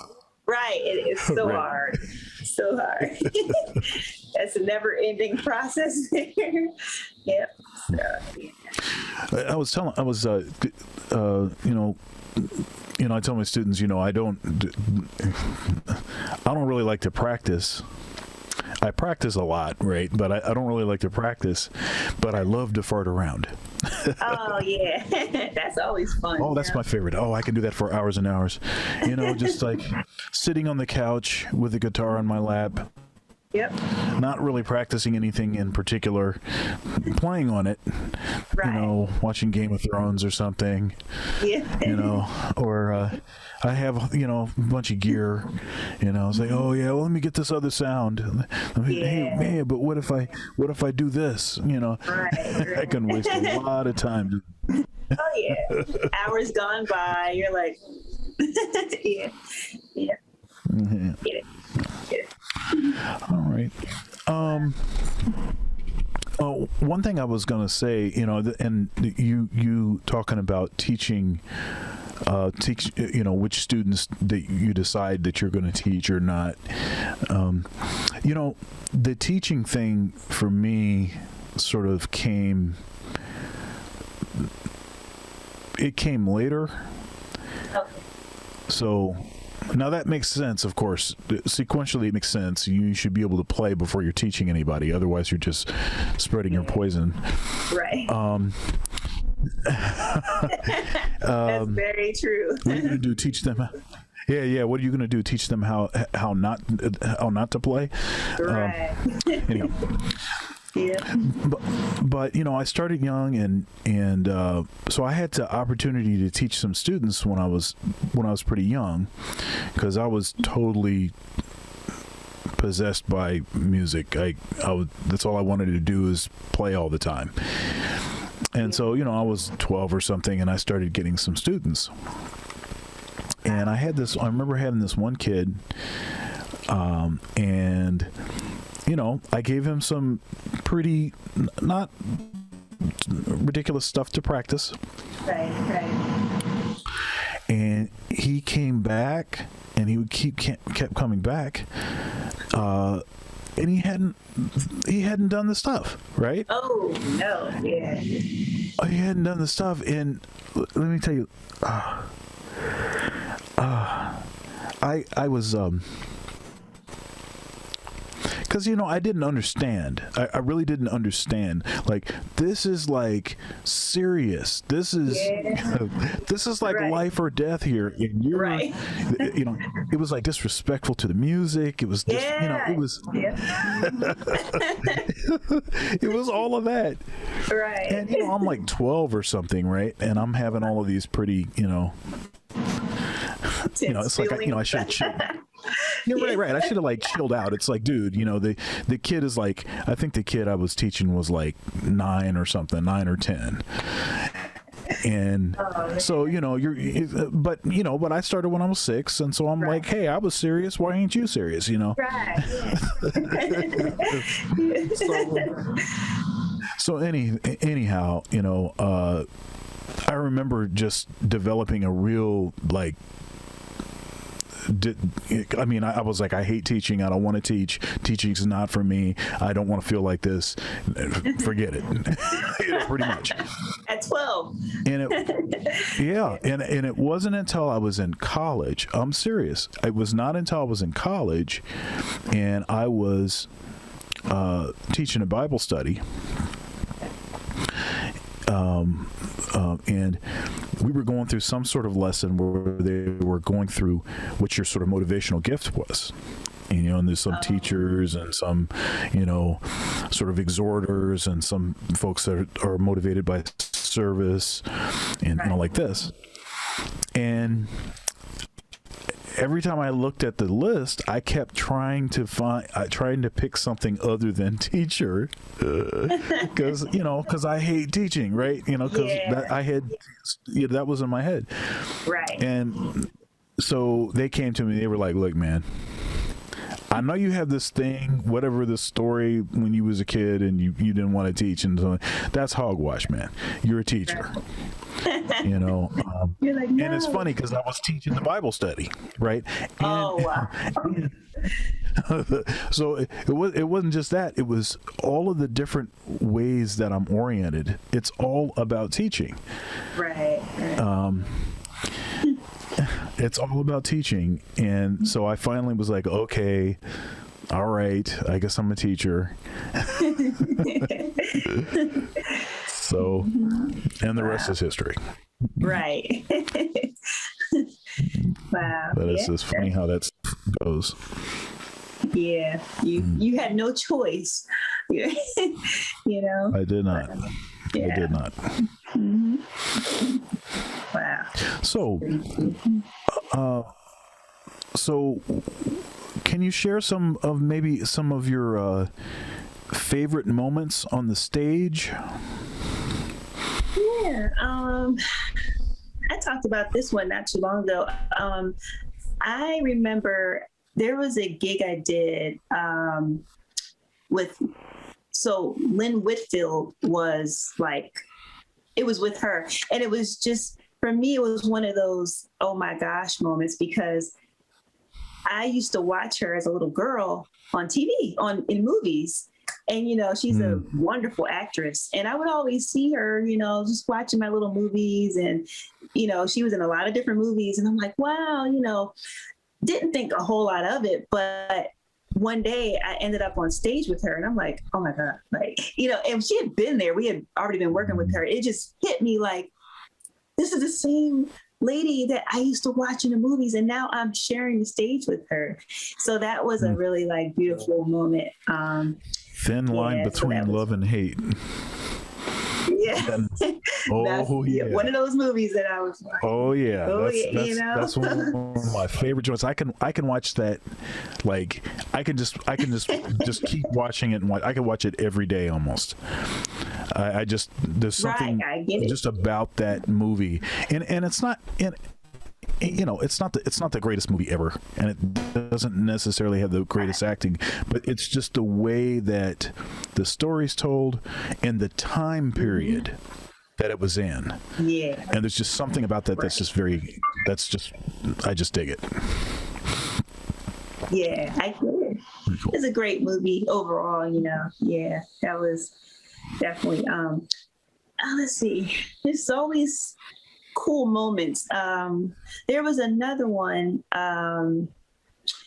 Right, it's so hard, so hard. That's a never-ending process there. Yep. So, yeah. I tell my students, I don't really like to practice. I practice a lot, right? But I don't really like to practice, but I love to fart around. Oh, yeah. That's always fun. Oh, that's my favorite. Oh, I can do that for hours and hours. Just like sitting on the couch with the guitar on my lap, Yep. not really practicing anything in particular, playing on it, Right. watching Game of Thrones or something, Yeah. or I have, a bunch of gear, it's like, oh yeah, well, let me get this other sound. Hey, man, but what if I do this? Right. I can waste a lot of time. Oh yeah. Hours gone by. You're like, yeah. Yeah. Mhm. Get it. Get it. All right. Oh, one thing I was going to say, and you talking about teaching, which students that you decide that you're going to teach or not. The teaching thing for me sort of came later. Okay. So now that makes sense, of course. Sequentially, it makes sense. You should be able to play before you're teaching anybody. Otherwise, you're just spreading your poison. Right. That's very true. What are you going to do? Teach them? Yeah. What are you going to do? Teach them how not to play? Right. Anyhow. Yeah. But I started young, and so I had the opportunity to teach some students when I was pretty young, because I was totally possessed by music. That's all I wanted to do is play all the time. And so I was 12 or something, and I started getting some students. And I remember having this one kid, and I gave him some pretty not ridiculous stuff to practice. Right. And he came back, and he would kept coming back, and he hadn't done the stuff, right? Oh no! Yeah. He hadn't done the stuff, and let me tell you, I was because I didn't understand. I really didn't understand. Like, this is like serious. This is this is like life or death here. And you're Right. It was like disrespectful to the music. It was just it was it was all of that. Right. And I'm like 12 or something, right? And I'm having all of these pretty it's like I should have chilled. You're right. I should have like chilled out. It's like, dude, the kid is like, I think the kid I was teaching was like 9 or 10. And so, but I started when I was 6. And so I'm like, hey, I was serious. Why ain't you serious? Right. So anyhow, I remember just developing a real I was like, I hate teaching. I don't want to teach. Teaching's not for me. I don't want to feel like this. Forget it. Pretty much. At 12. And it wasn't until I was in college. I'm serious. It was not until I was in college, and I was teaching a Bible study. And we were going through some sort of lesson where they were going through what your sort of motivational gift was. And there's some teachers and some, sort of exhorters and some folks that are motivated by service and, like this. And every time I looked at the list, I kept trying to pick something other than teacher, because I hate teaching, right? Because that was in my head, Right. And so they came to me. They were like, "Look, man, I know you have this thing, whatever this story when you was a kid and you didn't want to teach, and so that's hogwash, man. You're a teacher." You're like, no. And it's funny because I was teaching the Bible study, right? And, wow. so it wasn't just that. It was all of the different ways that I'm oriented. It's all about teaching. Right. It's all about teaching. And so I finally was like, okay, all right, I guess I'm a teacher. So, and the rest is history. Right. Wow. But it's just funny how that goes. Yeah, you had no choice. You know. I did not. Yeah. I did not. Mm-hmm. Wow. So, can you share some of your favorite moments on the stage? Yeah. I talked about this one not too long ago. I remember there was a gig I did with. So Lynn Whitfield was like, it was with her, and it was just, for me, it was one of those oh my gosh moments, because I used to watch her as a little girl on TV, in movies. And, she's a wonderful actress. And I would always see her, just watching my little movies. And, she was in a lot of different movies. And I'm like, wow, didn't think a whole lot of it. But one day I ended up on stage with her, and I'm like, oh my God, like, and she had been there. We had already been working with her. It just hit me like, this is the same lady that I used to watch in the movies, and now I'm sharing the stage with her. So that was a really like beautiful moment. Thin line between love and hate. Yeah. One of those movies that I was like, that's one of my favorite joints. I can watch that, like I can just keep watching it, and I can watch it every day almost. I just, there's something just about that movie, and it's not, and it's not the greatest movie ever, and it doesn't necessarily have the greatest acting, but it's just the way that the story's told and the time period that it was in. Yeah. And there's just something about that that's just I just dig it. Yeah, I get it. Cool. It's a great movie overall, Yeah, that was definitely let's see. There's always cool moments. There was another one.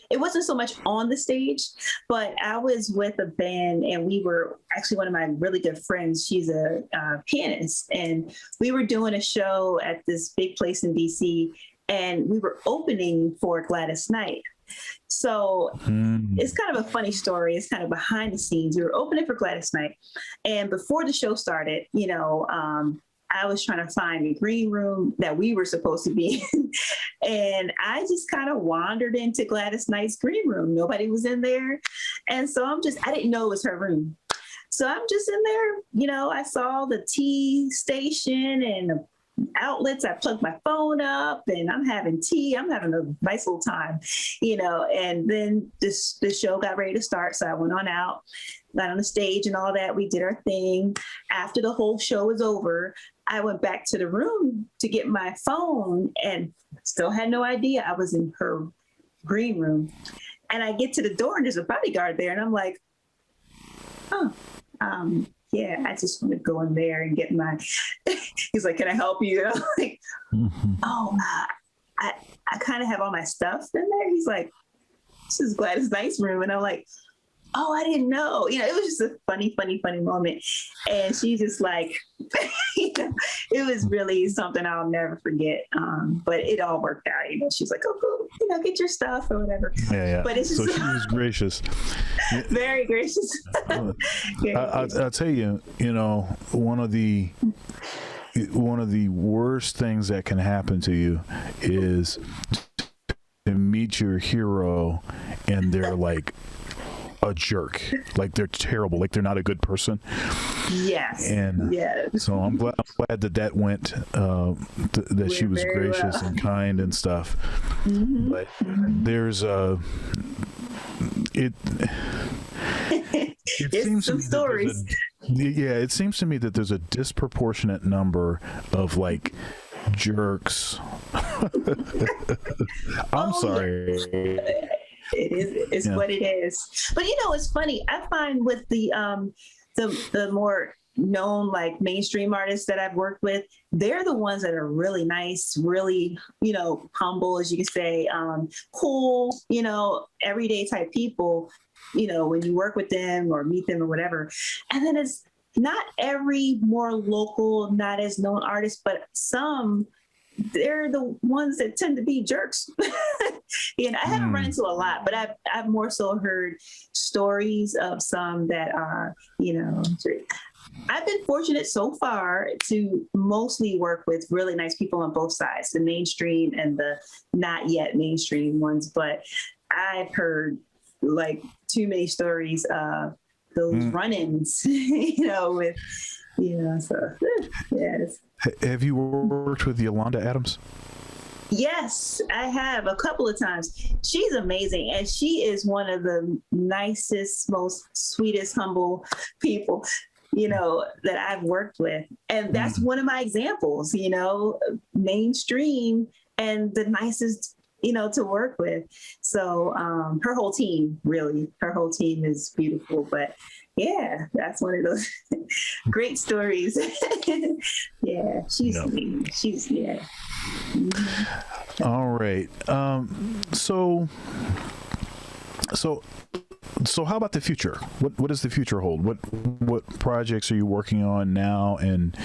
It wasn't so much on the stage, but I was with a band, and we were actually, one of my really good friends, she's a pianist, and we were doing a show at this big place in DC, and we were opening for Gladys Knight. So it's kind of a funny story. It's kind of behind the scenes. We were opening for Gladys Knight, and before the show started, I was trying to find the green room that we were supposed to be in. And I just kind of wandered into Gladys Knight's green room. Nobody was in there. And so I didn't know it was her room. So I'm just in there, I saw the T station and the outlets. I plugged my phone up, and I'm having tea. I'm having a nice little time, and then the show got ready to start. So I went on out, got on the stage and all that. We did our thing. After the whole show was over, I went back to the room to get my phone, and still had no idea I was in her green room. And I get to the door, and there's a bodyguard there, and I'm like, yeah, I just want to go in there and get my, he's like, can I help you? And I'm like, I kind of have all my stuff in there. He's like, this is Gladys Knight's room. And I'm like, oh, I didn't know. It was just a funny moment. And she just like, it was really something I'll never forget. But it all worked out. She's like, oh, cool, get your stuff or whatever. Yeah. But it's just, so she was gracious. Very gracious. I'll tell you, one of the worst things that can happen to you is to meet your hero, and they're like a jerk, like they're terrible, like they're not a good person. Yes. And so I'm glad that went that she was gracious and kind and stuff. But there's it seems some stories. It seems to me that there's a disproportionate number of like jerks. I'm sorry. Yeah. It's what it is. But it's funny. I find with the more known like mainstream artists that I've worked with, they're the ones that are really nice, really, humble, as you can say, cool, everyday type people, when you work with them or meet them or whatever. And then it's not every more local, not as known artist, but some they're the ones that tend to be jerks. I haven't run into a lot, but I've more so heard stories of some that are, I've been fortunate so far to mostly work with really nice people on both sides, the mainstream and the not yet mainstream ones. But I've heard like too many stories of those run-ins, with, so yes. Have you worked with Yolanda Adams? Yes, I have a couple of times. She's amazing. And she is one of the nicest, most sweetest, humble people, that I've worked with. And that's one of my examples, mainstream and the nicest, to work with. So her whole team is beautiful. But yeah, that's one of those great stories. Yeah, she's yeah. All right. So how about the future? What does the future hold? What projects are you working on now? And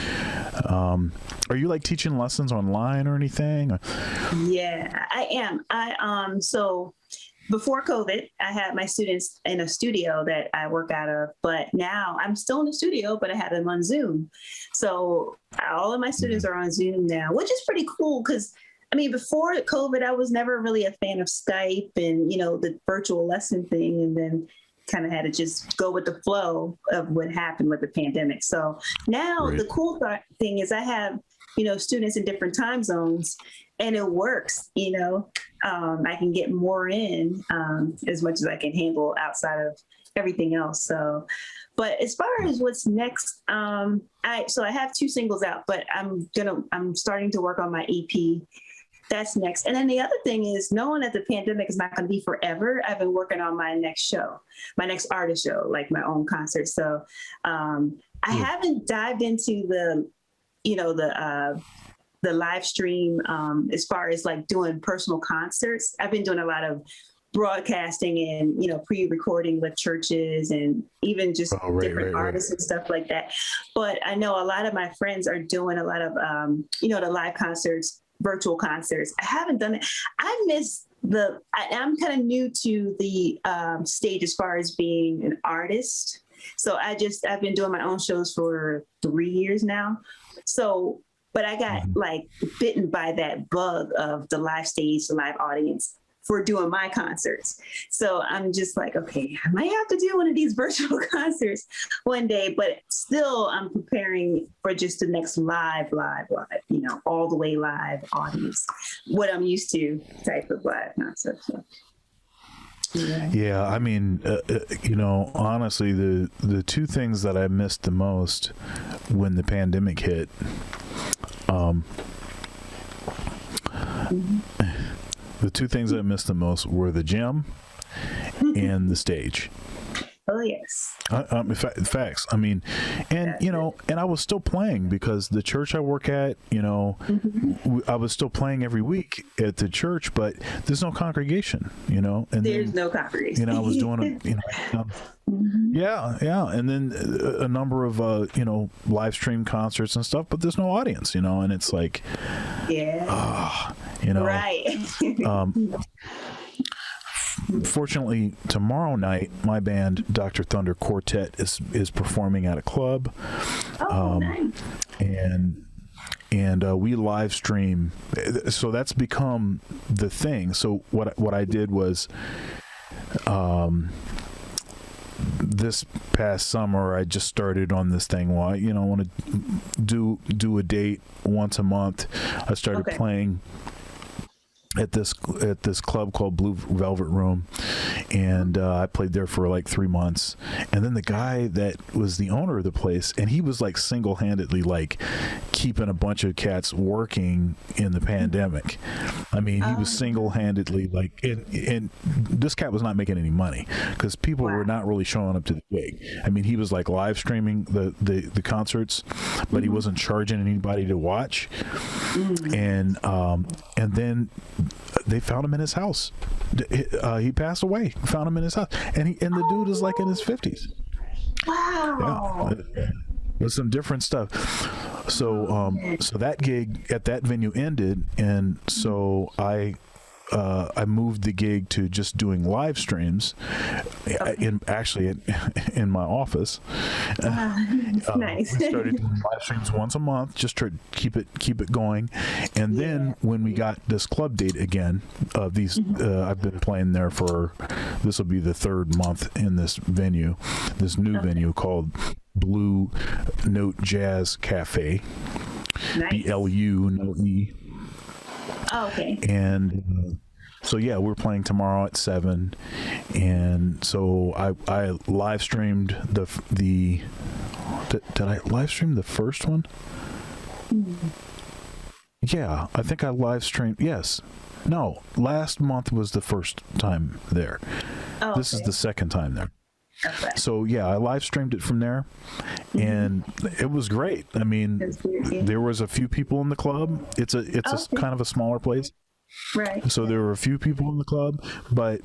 are you like teaching lessons online or anything? Yeah, I am. So before COVID, I had my students in a studio that I work out of, but now I'm still in the studio, but I have them on Zoom. So all of my students are on Zoom now, which is pretty cool because before COVID, I was never really a fan of Skype and, the virtual lesson thing, and then kind of had to just go with the flow of what happened with the pandemic. So now the cool thing is I have, students in different time zones, and it works, I can get more in as much as I can handle outside of everything else. So, but as far as what's next, I have 2 singles out, but I'm starting to work on my EP. That's next. And then the other thing is, knowing that the pandemic is not going to be forever, I've been working on my next show, my next artist show, like my own concert. So I haven't dived into the live stream as far as like doing personal concerts. I've been doing a lot of broadcasting and, pre-recording with churches and even just different artists and stuff like that. But I know a lot of my friends are doing a lot of, the live concerts, virtual concerts. I haven't done it. I miss I'm kind of new to the stage as far as being an artist. So I've been doing my own shows for 3 years now. So, but I got like bitten by that bug of the live stage, the live audience for doing my concerts. So I'm just like, okay, I might have to do one of these virtual concerts one day, but still I'm preparing for just the next live, all the way live audience, what I'm used to type of live concert. So. Yeah, honestly, the 2 things that I missed the most when the pandemic hit, the 2 things I missed the most were the gym and the stage. Oh, yes. Facts. And I was still playing because the church I work at, I was still playing every week at the church, but there's no congregation, and there's no congregation. I was doing yeah. And then a number of, live stream concerts and stuff, but there's no audience, and it's like, right. Fortunately, tomorrow night, my band, Dr. Thunder Quartet, is performing at a club. Oh, nice. And we live stream. So that's become the thing. So what I did was, this past summer, I just started on this thing. Well, I want to do a date once a month. I started playing at this club called Blue Velvet Room, and I played there for like 3 months. And then the guy that was the owner of the place, and he was like single-handedly like keeping a bunch of cats working in the pandemic. He was single-handedly like, and this cat was not making any money because people were not really showing up to the gig. He was like live streaming the concerts, but he wasn't charging anybody to watch. And then they found him in his house. He passed away. Found him in his house, and the dude is like in his 50s. Wow. Yeah, with some different stuff. So that gig at that venue ended, and so I moved the gig to just doing live streams in my office. Nice. We started doing live streams once a month, just to keep it going. And then when we got this club date again, I've been playing there for, this will be the third month in this new venue called Blue Note Jazz Cafe. Nice. BLU, no E. Oh, okay. And so we're playing tomorrow at 7, and so I live streamed did I live stream the first one? Yeah, I think I live streamed. Yes. No, last month was the first time there. Oh, this is the second time there. Okay. So I live streamed it from there, and it was great. I mean, there was a few people in the club. It's a kind of a smaller place, right? So there were a few people in the club, but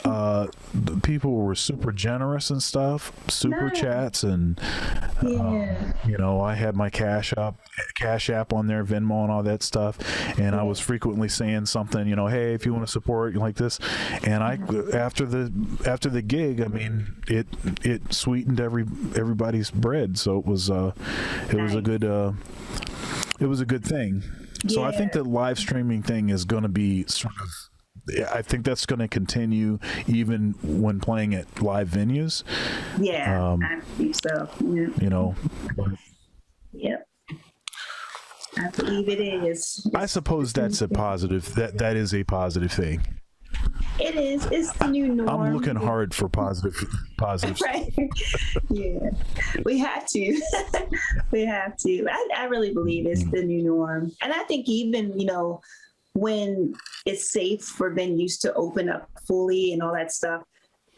the people were super generous and stuff, super chats, and I had my Cash App on there, Venmo and all that stuff, and I was frequently saying something, hey, if you want to support like this, and after the gig, I mean, it sweetened everybody's bread, so it was a good thing. So I think the live streaming thing is going to be I think that's going to continue even when playing at live venues. Yeah, I think so. Yeah. Yep. I believe it is. I suppose that's a positive. That is a positive thing. It is. It's the new norm. I'm looking hard for positive. Right. Yeah. We have to. We have to. I really believe it's the new norm, and I think even when it's safe for venues to open up fully and all that stuff,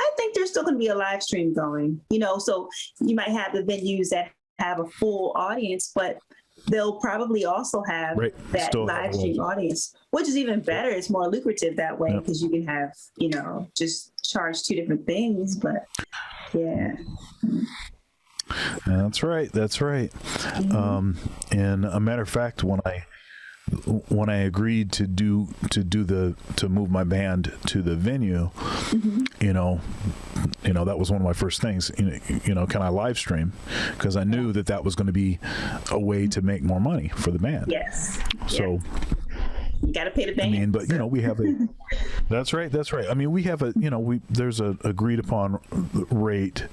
I think there's still going to be a live stream going, so you might have the venues that have a full audience, but they'll probably also have that live stream audience, which is even better. It's more lucrative that way because you can have, just charge two different things, but yeah. That's right. And a matter of fact, when I agreed to move my band to the venue, that was one of my first things. Can I live stream? Because I knew that was going to be a way to make more money for the band. Yes. So. You got to pay the band. I mean, but we have a. That's right. I mean, we have a. There's a agreed upon rate.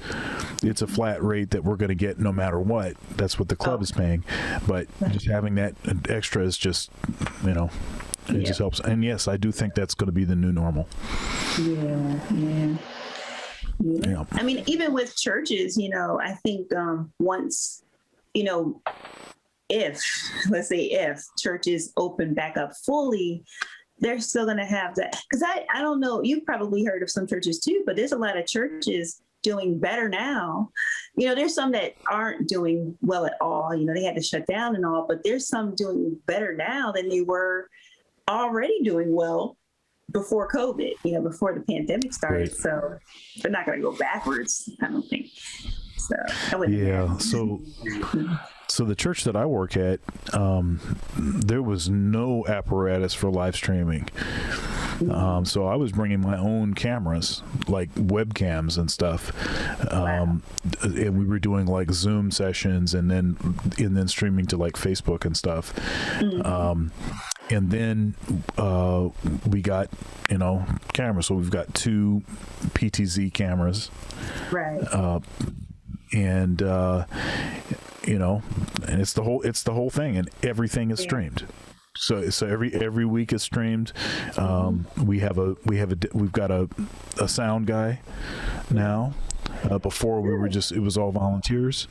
It's a flat rate that we're going to get no matter what. That's what the club is paying. But just having that extra is just, it just helps. And yes, I do think that's going to be the new normal. Yeah. I mean, even with churches, I think once, if churches open back up fully, they're still going to have that. Because I don't know, you've probably heard of some churches too, but there's a lot of churches doing better now. There's some that aren't doing well at all. They had to shut down and all, but there's some doing better now than they were already doing well before COVID, before the pandemic started. Right. So they're not going to go backwards, I don't think. So I wouldn't. So the church that I work at, there was no apparatus for live streaming. So I was bringing my own cameras, like webcams and stuff. And we were doing like Zoom sessions and then streaming to like Facebook and stuff. And then we got, cameras. So we've got 2 PTZ cameras. Right. And it's the whole thing, and everything is streamed. So every week is streamed. We've got a sound guy now. Before it was all volunteers,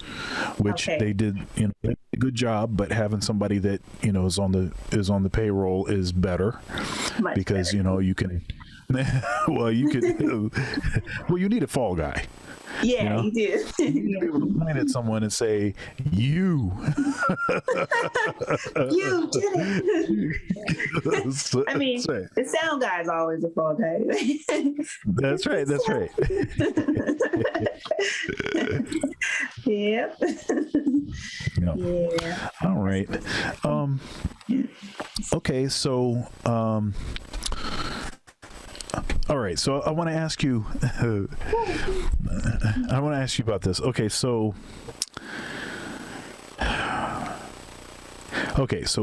which they did a good job. But having somebody that is on the payroll is better. Much because better. You can. Well, you could. Well, you need a fall guy. Yeah, you do. You need to be able to point at someone and say, "You, you did it." I mean, the sound guy is always a fall guy. That's right. Yeah. Yeah. Yeah. Yeah. All right. Okay. So, all right. So I want to ask you, about this. Okay. So,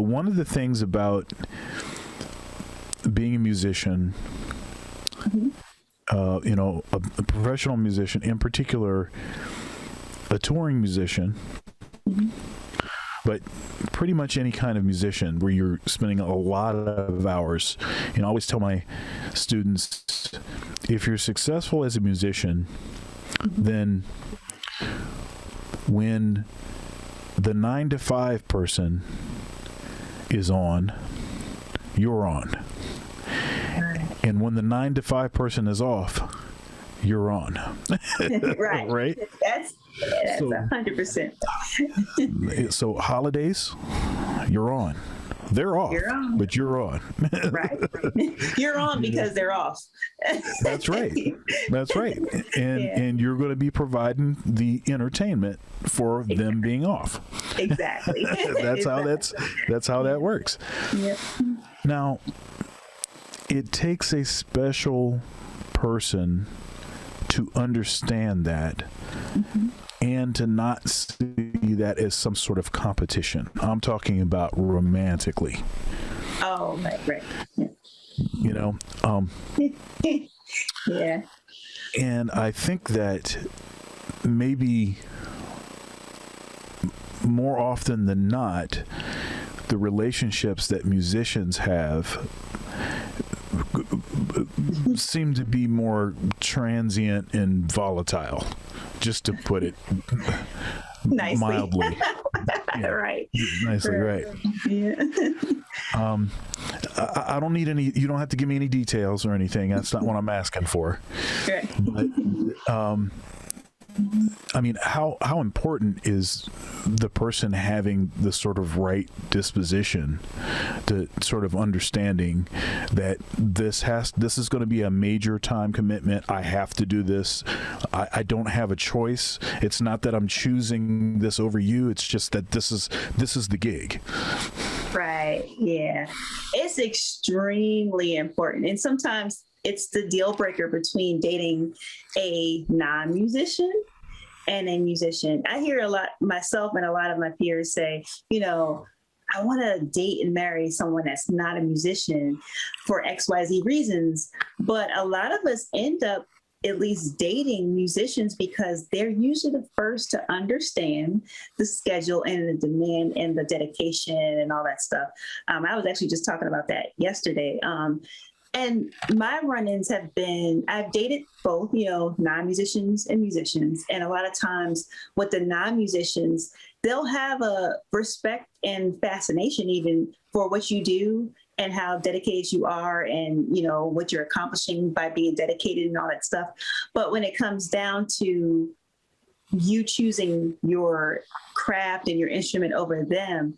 one of the things about being a musician, a professional musician, in particular, a touring musician, but pretty much any kind of musician where you're spending a lot of hours. I always tell my students, if you're successful as a musician, then when the 9 to 5 person is on, you're on. And when the 9 to 5 person is off, you're on. Right. Right? That's 100%. So holidays, you're on. They're off, but you're on. Right. You're on because they're off. That's right. That's right. And you're going to be providing the entertainment for them being off. Exactly. That's how that works. Yep. Now, it takes a special person to understand that and to not see that as some sort of competition. I'm talking about romantically. Oh, right. Yeah. Yeah. And I think that maybe more often than not, the relationships that musicians have seem to be more transient and volatile, just to put it nicely. mildly. Yeah. Right. Nicely, right. Yeah. I don't need any, you don't have to give me any details or anything. That's not what I'm asking for. Right. But, I mean, how important is the person having the sort of right disposition to sort of understanding that this is going to be a major time commitment. I have to do this. I don't have a choice. It's not that I'm choosing this over you. It's just that this is the gig. Right. Yeah. It's extremely important. And sometimes it's the deal breaker between dating a non-musician and a musician. I hear a lot, myself and a lot of my peers say, I want to date and marry someone that's not a musician for XYZ reasons. But a lot of us end up at least dating musicians because they're usually the first to understand the schedule and the demand and the dedication and all that stuff. I was actually just talking about that yesterday. And my run-ins have been, I've dated both, non-musicians and musicians. And a lot of times with the non-musicians, they'll have a respect and fascination even for what you do and how dedicated you are and, what you're accomplishing by being dedicated and all that stuff. But when it comes down to you choosing your craft and your instrument over them,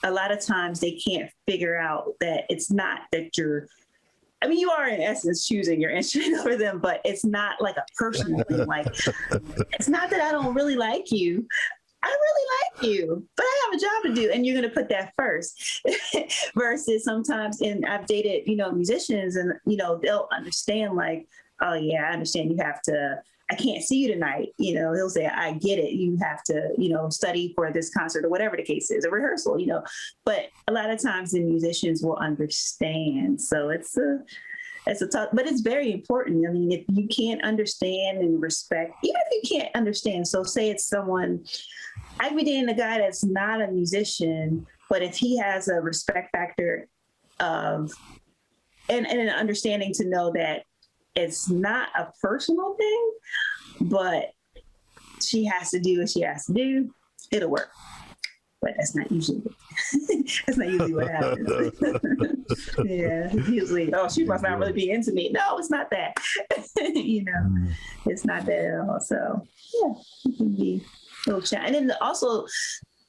a lot of times they can't figure out that it's not that you are in essence choosing your instrument over them, but it's not like a personal thing. Like, it's not that I don't really like you. I really like you, but I have a job to do. And you're going to put that first versus sometimes, and I've dated, musicians and, they'll understand like, oh yeah, I understand I can't see you tonight. He'll say, I get it. You have to, study for this concert or whatever the case is, a rehearsal, but a lot of times the musicians will understand. So it's a tough, but it's very important. I mean, if you can't understand and respect, even if you can't understand, so say it's someone, I'd be dating a guy that's not a musician, but if he has a respect factor of, and an understanding to know that it's not a personal thing, but she has to do what she has to do, it'll work. But that's not usually what happens. Yeah, usually, she must not really be into me. No, it's not that. It's not that at all. So yeah, it can be a little challenge. And then also,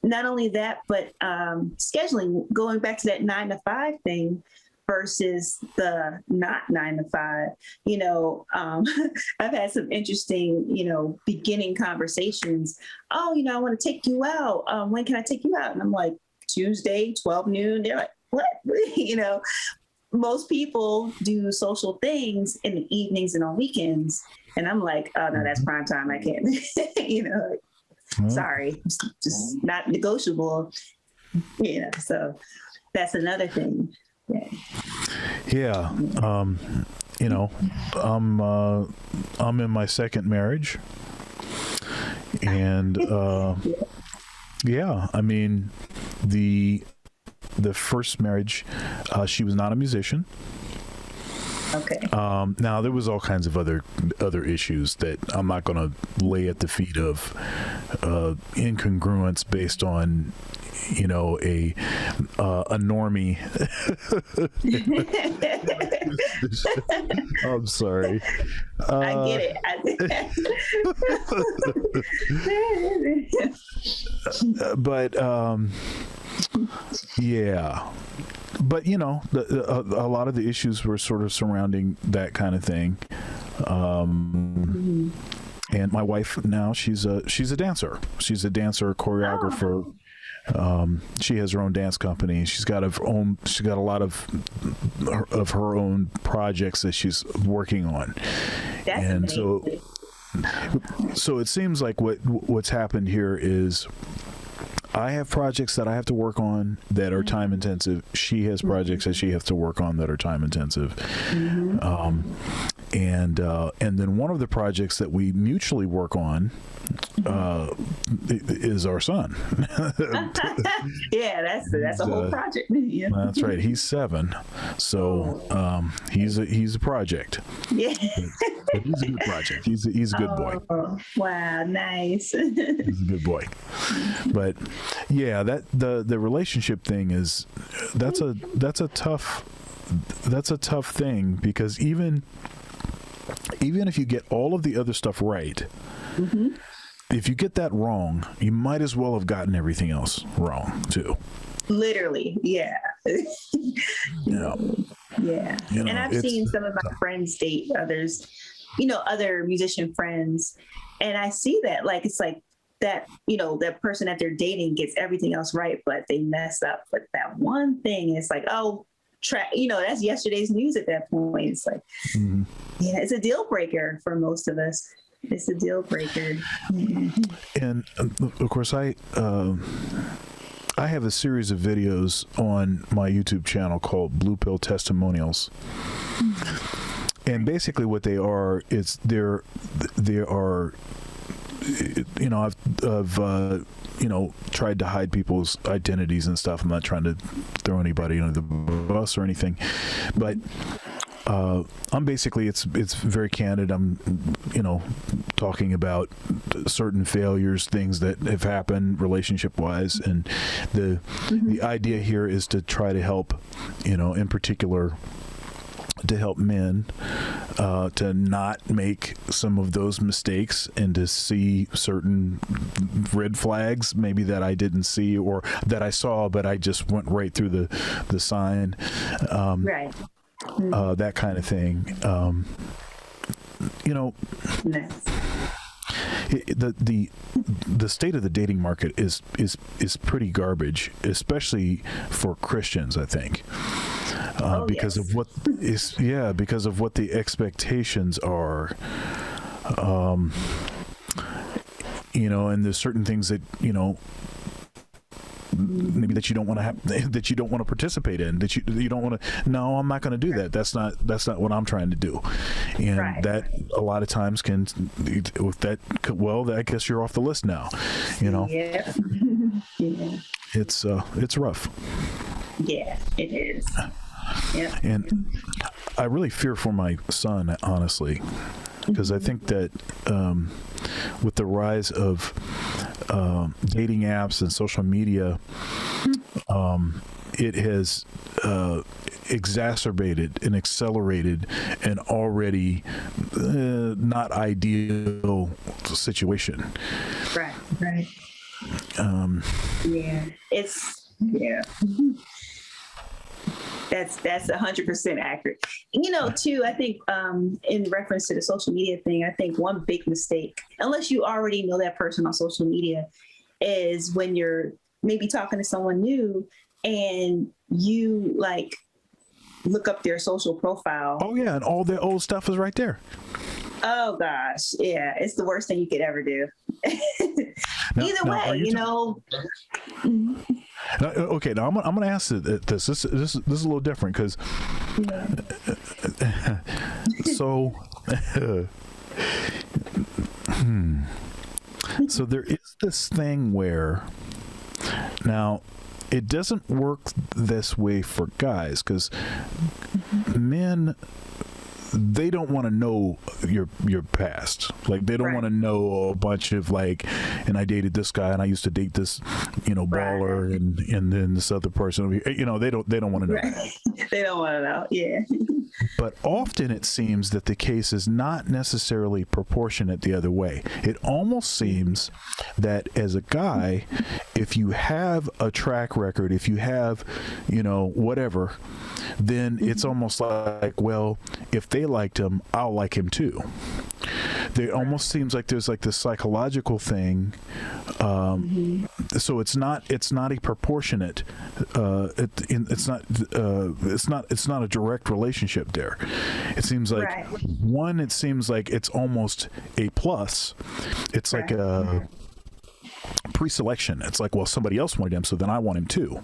not only that, but scheduling. Going back to that 9 to 5 thing. versus the not 9 to 5. I've had some interesting, beginning conversations. Oh, I want to take you out. When can I take you out? And I'm like, Tuesday, 12 noon. They're like, what? Most people do social things in the evenings and on weekends. And I'm like, oh no, that's prime time. I can't, sorry, just not negotiable. So that's another thing. Yeah. I'm in my second marriage, and yeah, I mean, the first marriage, she was not a musician. Okay. Now there was all kinds of other issues that I'm not going to lay at the feet of incongruence based on a normie. I'm sorry. I get it. But yeah. But a lot of the issues were sort of surrounding that kind of thing. And my wife now, she's a dancer. She's a dancer, choreographer. She has her own dance company. She's got a lot of her own projects that she's working on. That's and amazing. So it seems like what's happened here is I have projects that I have to work on that are time intensive. She has projects that she has to work on that are time intensive. And then one of the projects that we mutually work on is our son. Yeah, that's a whole project. Yeah. That's right. He's 7, so he's a project. Yeah, but he's a good project. He's a good boy. Wow, nice. He's a good boy. But yeah, that the relationship thing is that's a tough thing, because even if you get all of the other stuff right, if you get that wrong, you might as well have gotten everything else wrong too. Literally, yeah. Yeah. Yeah. And I've seen some of my friends date others, other musician friends, and I see that, like, it's like that, that person that they're dating gets everything else right, but they mess up with that one thing. It's like, that's yesterday's news at that point. It's like, yeah, it's a deal breaker for most of us. It's a deal breaker. And of course, I have a series of videos on my YouTube channel called Blue Pill Testimonials. And basically what they are is there are, I've tried to hide people's identities and stuff. I'm not trying to throw anybody under the bus or anything, but I'm basically, it's very candid. I'm, talking about certain failures, things that have happened relationship wise. And the idea here is to try to help, in particular, to help men to not make some of those mistakes and to see certain red flags maybe that I didn't see or that I saw, but I just went right through the sign. Right. That kind of thing. Nice. The state of the dating market is pretty garbage, especially for Christians, I think, because of what the expectations are, and there's certain things that maybe that you don't want to have, that you don't want to participate in, that you don't want to. No, I'm not going to do that. That's not what I'm trying to do, and that a lot of times can, with that. Well, I guess you're off the list now. Yeah. Yeah. It's rough. Yeah, it is. Yeah. And I really fear for my son, honestly, because I think that with the rise of dating apps and social media, it has exacerbated and accelerated an already not ideal situation. Right. Yeah. That's 100% accurate. You know, too, I think in reference to the social media thing, I think one big mistake, unless you already know that person on social media, is when you're maybe talking to someone new and you like look up their social profile. Oh yeah, and all their old stuff is right there. Oh gosh, yeah, it's the worst thing you could ever do. Either way, you know. Okay, now I'm going to ask this. This is a little different because. So. So there is this thing where now it doesn't work this way for guys because men, they don't want to know your past. Like they don't want to know a bunch of like, and I dated this guy and I used to date this, you know, baller and then this other person. You know, they don't want to know. They don't want to know. Yeah. But often it seems that the case is not necessarily proportionate the other way. It almost seems that as a guy, if you have a track record, if you have, you know, whatever, then it's almost like, well, if they liked him, I'll like him too. There almost seems like there's like this psychological thing. So it's not a proportionate. It's not a direct relationship there. It seems like one. It seems like it's almost a plus. It's like a pre-selection. It's like, well, somebody else wanted him, so then I want him too.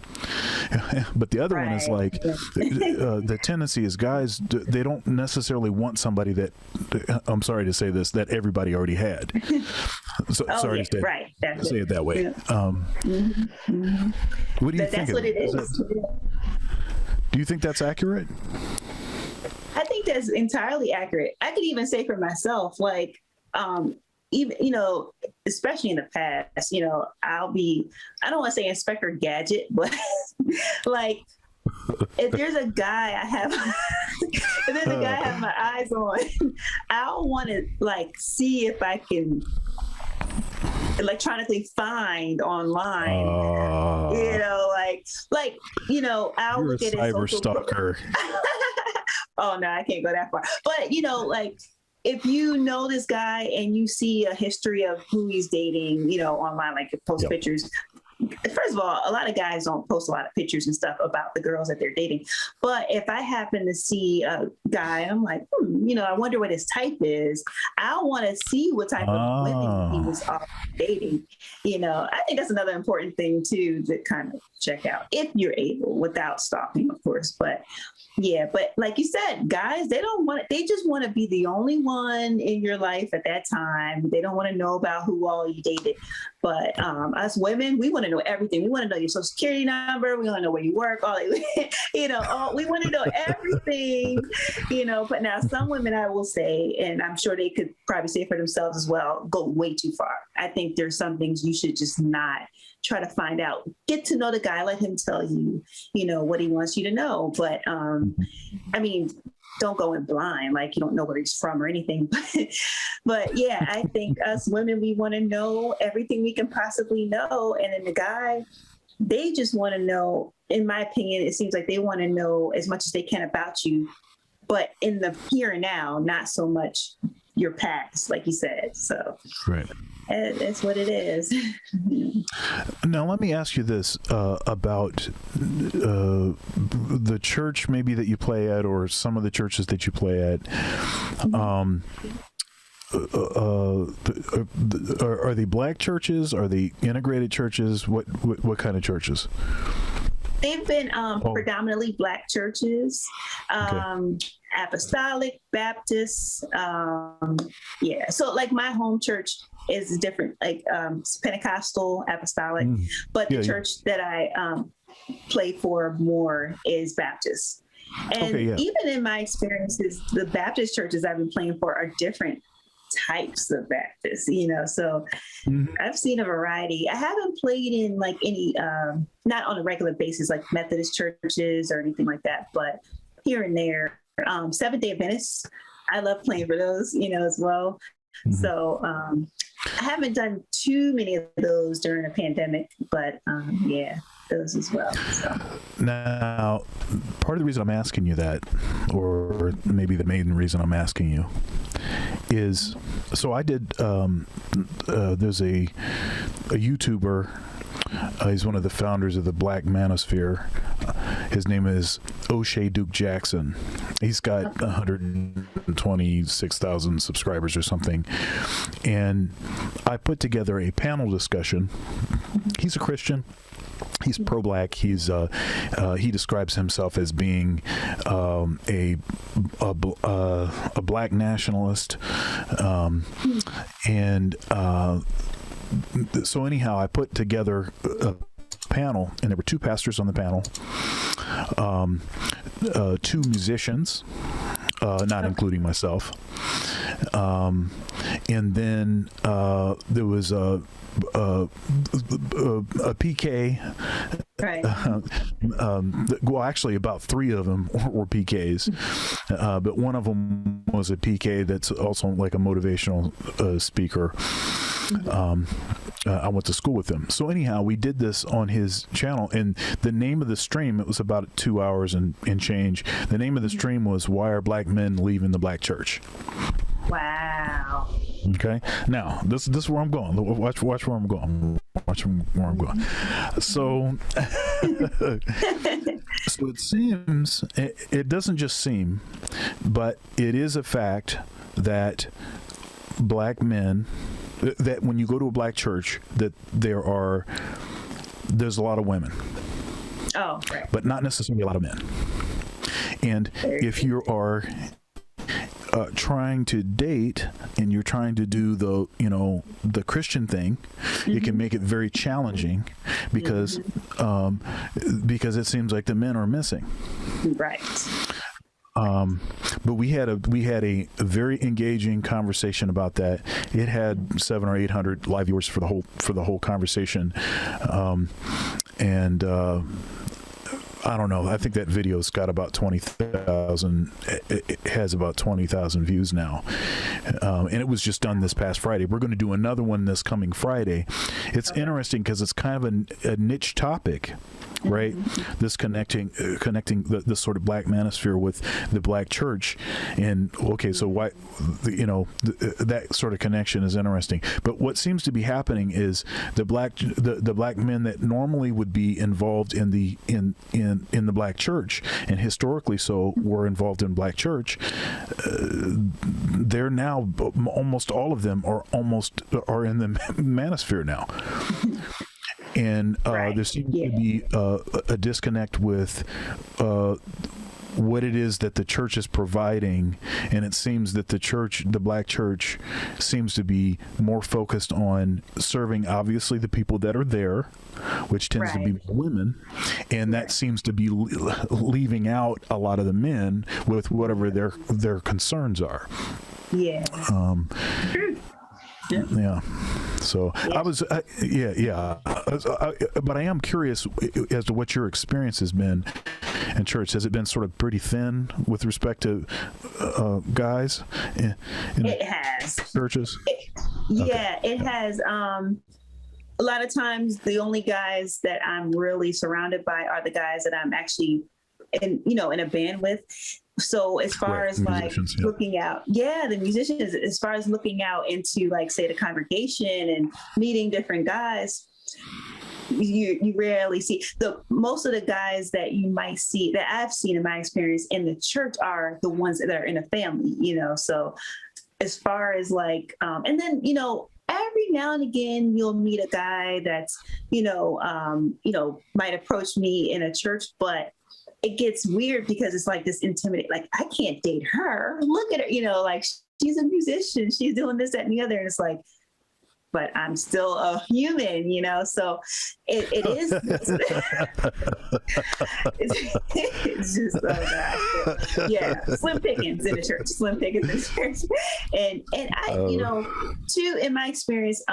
But the other one is like the tendency is guys, they don't necessarily want somebody that, I'm sorry to say this, that everybody already had. So, sorry to say it that way. What do you think? That's what it is. Do you think that's accurate? I think that's entirely accurate. I could even say for myself, like, even, you know, especially in the past, you know, I don't want to say Inspector Gadget, but like, if there's a guy I have my eyes on, I'll want to like see if I can electronically find online, you know, like, you know, I'll look at his cyber stalker. Oh no, I can't go that far. But you know, like, if you know this guy and you see a history of who he's dating, you know, online, like post pictures. First of all, a lot of guys don't post a lot of pictures and stuff about the girls that they're dating. But if I happen to see a guy, I'm like, you know, I wonder what his type is. I want to see what type of women he was dating. You know, I think that's another important thing too to kind of check out if you're able, without stalking, of course. But yeah, but like you said, guys, they don't want it. They just want to be the only one in your life at that time. They don't want to know about who all you dated. But us women, we want to know everything. We want to know your social security number. We want to know where you work. All you know, we want to know everything. You know, but now some women, I will say, and I'm sure they could probably say for themselves as well, go way too far. I think there's some things you should just not try to find out. Get to know the guy. Let him tell you, you know, what he wants you to know. But I mean, don't go in blind, like you don't know where he's from or anything. But yeah, I think us women, we want to know everything we can possibly know. And then the guy, they just want to know, in my opinion, it seems like they want to know as much as they can about you, but in the here and now, not so much your past, like you said. So right. That's what it is. Now, let me ask you this about the church maybe that you play at, or some of the churches that you play at. Are they black churches? Are they integrated churches? What kind of churches? They've been predominantly black churches, apostolic, Baptist. Yeah. So like my home church is different, like Pentecostal, apostolic, but the church that I play for more is Baptist. And even in my experiences, the Baptist churches I've been playing for are different types of Baptists, you know, so I've seen a variety. I haven't played in like any, not on a regular basis, like Methodist churches or anything like that, but here and there. Seventh-day Adventists, I love playing for those, you know, as well. So I haven't done too many of those during the pandemic, but yeah. those as well. So. Now, part of the reason I'm asking you that, or maybe the main reason I'm asking you, is so I did. There's a YouTuber. He's one of the founders of the Black Manosphere. His name is O'Shea Duke Jackson. He's got 126,000 subscribers or something. And I put together a panel discussion. He's a Christian. He's pro-black. He describes himself as being a black nationalist, so anyhow, I put together a panel, and there were two pastors on the panel, two musicians, not including myself, and then there was a PK. Right. Well, actually, about three of them were PKs, but one of them was a PK that's also like a motivational speaker. I went to school with him. So anyhow, we did this on his channel, and the name of the stream, it was about 2 hours and change. The name of the stream was "Why Are Black Men Leaving the Black Church?" Wow. Okay. Now, this is where I'm going. Watch where I'm going. Watch where I'm going. So, so it seems, it doesn't just seem, but it is a fact that black men, that when you go to a black church, that there's a lot of women. Oh, right. But not necessarily a lot of men. And if you are trying to date and you're trying to do the Christian thing, it can make it very challenging because it seems like the men are missing. Right. But we had a very engaging conversation about that. It had 700 or 800 live viewers for the whole conversation, and I don't know. I think that video's got about 20,000. It has about 20,000 views now, and it was just done this past Friday. We're going to do another one this coming Friday. It's interesting because it's kind of a niche topic, right? This connecting this sort of black manosphere with the black church, and okay, so why, that sort of connection is interesting. But what seems to be happening is the black men that normally would be involved in the black church, and historically so were involved in black church, they're now, almost all of them are in the manosphere now. And there seems to be a disconnect with what it is that the church is providing, and it seems that the black church, seems to be more focused on serving, obviously, the people that are there, which tends to be women, and that seems to be leaving out a lot of the men with whatever their concerns are. Yeah. Yeah. So I was, but I am curious as to what your experience has been in church. Has it been sort of pretty thin with respect to guys in it has churches? It has. A lot of times, the only guys that I'm really surrounded by are the guys that I'm actually in a band with. So as far as like looking out, the musicians, as far as looking out into, like, say, the congregation and meeting different guys, you rarely see. Most of the guys that you might see, that I've seen in my experience in the church, are the ones that are in a family, so as far as like, and then, every now and again, you'll meet a guy that's, might approach me in a church, but it gets weird because it's like this intimidating, like, I can't date her. Look at her, like, she's a musician. She's doing this, that, and the other. And it's like, but I'm still a human, so it is. It's just, oh God. Yeah. Slim pickings in the church, And I, too, in my experience,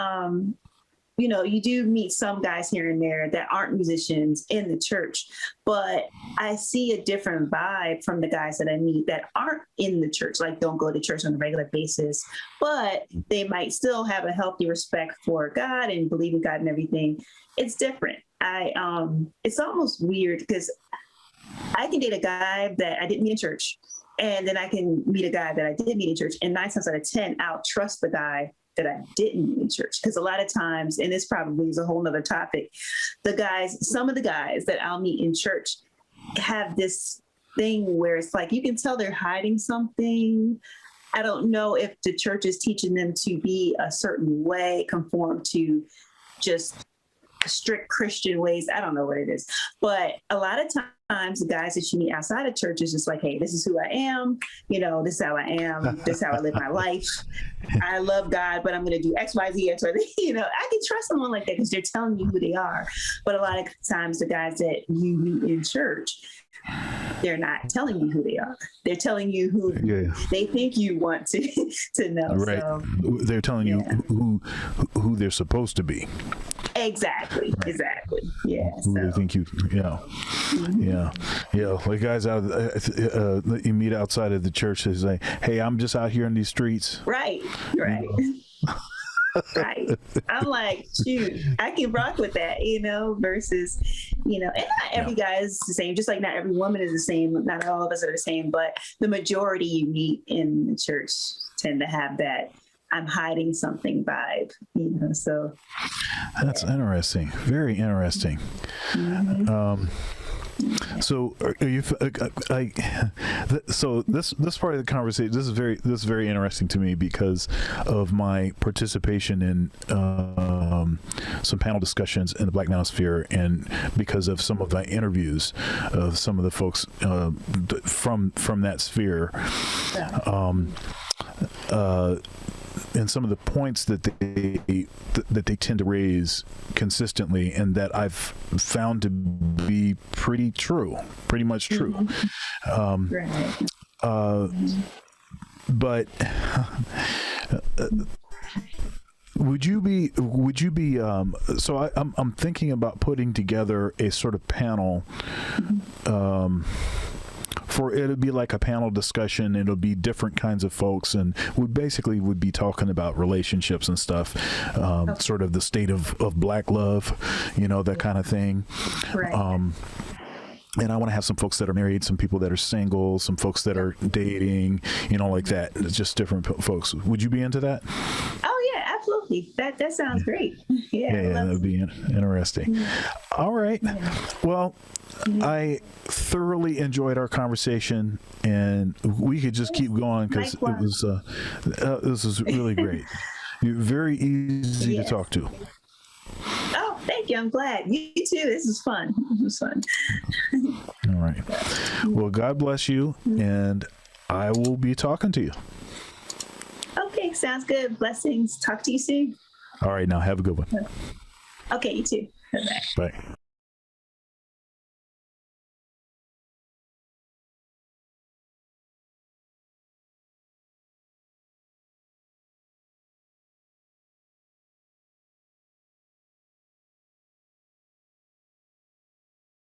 you do meet some guys here and there that aren't musicians in the church, but I see a different vibe from the guys that I meet that aren't in the church, like don't go to church on a regular basis, but they might still have a healthy respect for God and believe in God and everything. It's different. it's almost weird because I can date a guy that I didn't meet in church, and then I can meet a guy that I did meet in church, and 9 times out of 10, I'll trust the guy that I didn't meet in church. Because a lot of times, and this probably is a whole nother topic, some of the guys that I'll meet in church have this thing where it's like, you can tell they're hiding something. I don't know if the church is teaching them to be a certain way, conform to just strict Christian ways. I don't know what it is. But a lot of times the guys that you meet outside of church is just like, hey, this is who I am. This is how I am. This is how I live my life. I love God, but I'm going to do X, Y, Z, X, Y, Z. I can trust someone like that because they're telling you who they are. But a lot of times the guys that you meet in church, they're not telling you who they are. They're telling you who they think you want to know. Right. So, they're telling you who they're supposed to be. Exactly. Right. Exactly. Yeah. Who they think you. Yeah. Mm-hmm. Yeah. Like guys out that you meet outside of the church, they say, "Hey, I'm just out here in these streets." Right. Right. Right. I'm like, shoot, I can rock with that, versus, and not every guy is the same, just like not every woman is the same. Not all of us are the same, but the majority you meet in the church tend to have that I'm hiding something vibe, so. That's interesting. Very interesting. Mm-hmm. So are you? So this part of the conversation, this is very interesting to me because of my participation in some panel discussions in the Black Manosphere, and because of some of my interviews of some of the folks from that sphere. And some of the points that they tend to raise consistently, and that I've found to be pretty much true. But would you be so I'm thinking about putting together a sort of panel for it'll be like a panel discussion. It'll be different kinds of folks, and we basically would be talking about relationships and stuff, sort of the state of Black love, that kind of thing. Right. And I want to have some folks that are married, some people that are single, some folks that are dating, like that. It's just different folks. Would you be into that? Oh yeah, absolutely. That sounds great. Yeah, that would be interesting. Yeah. All right. Yeah. Well, I thoroughly enjoyed our conversation, and we could just keep going because this was really great. You're very easy to talk to. Oh, thank you. I'm glad. You too. This is fun. All right. Well, God bless you, and I will be talking to you. Okay, sounds good. Blessings. Talk to you soon. All right. Now, have a good one. Okay, you too. Bye. Bye.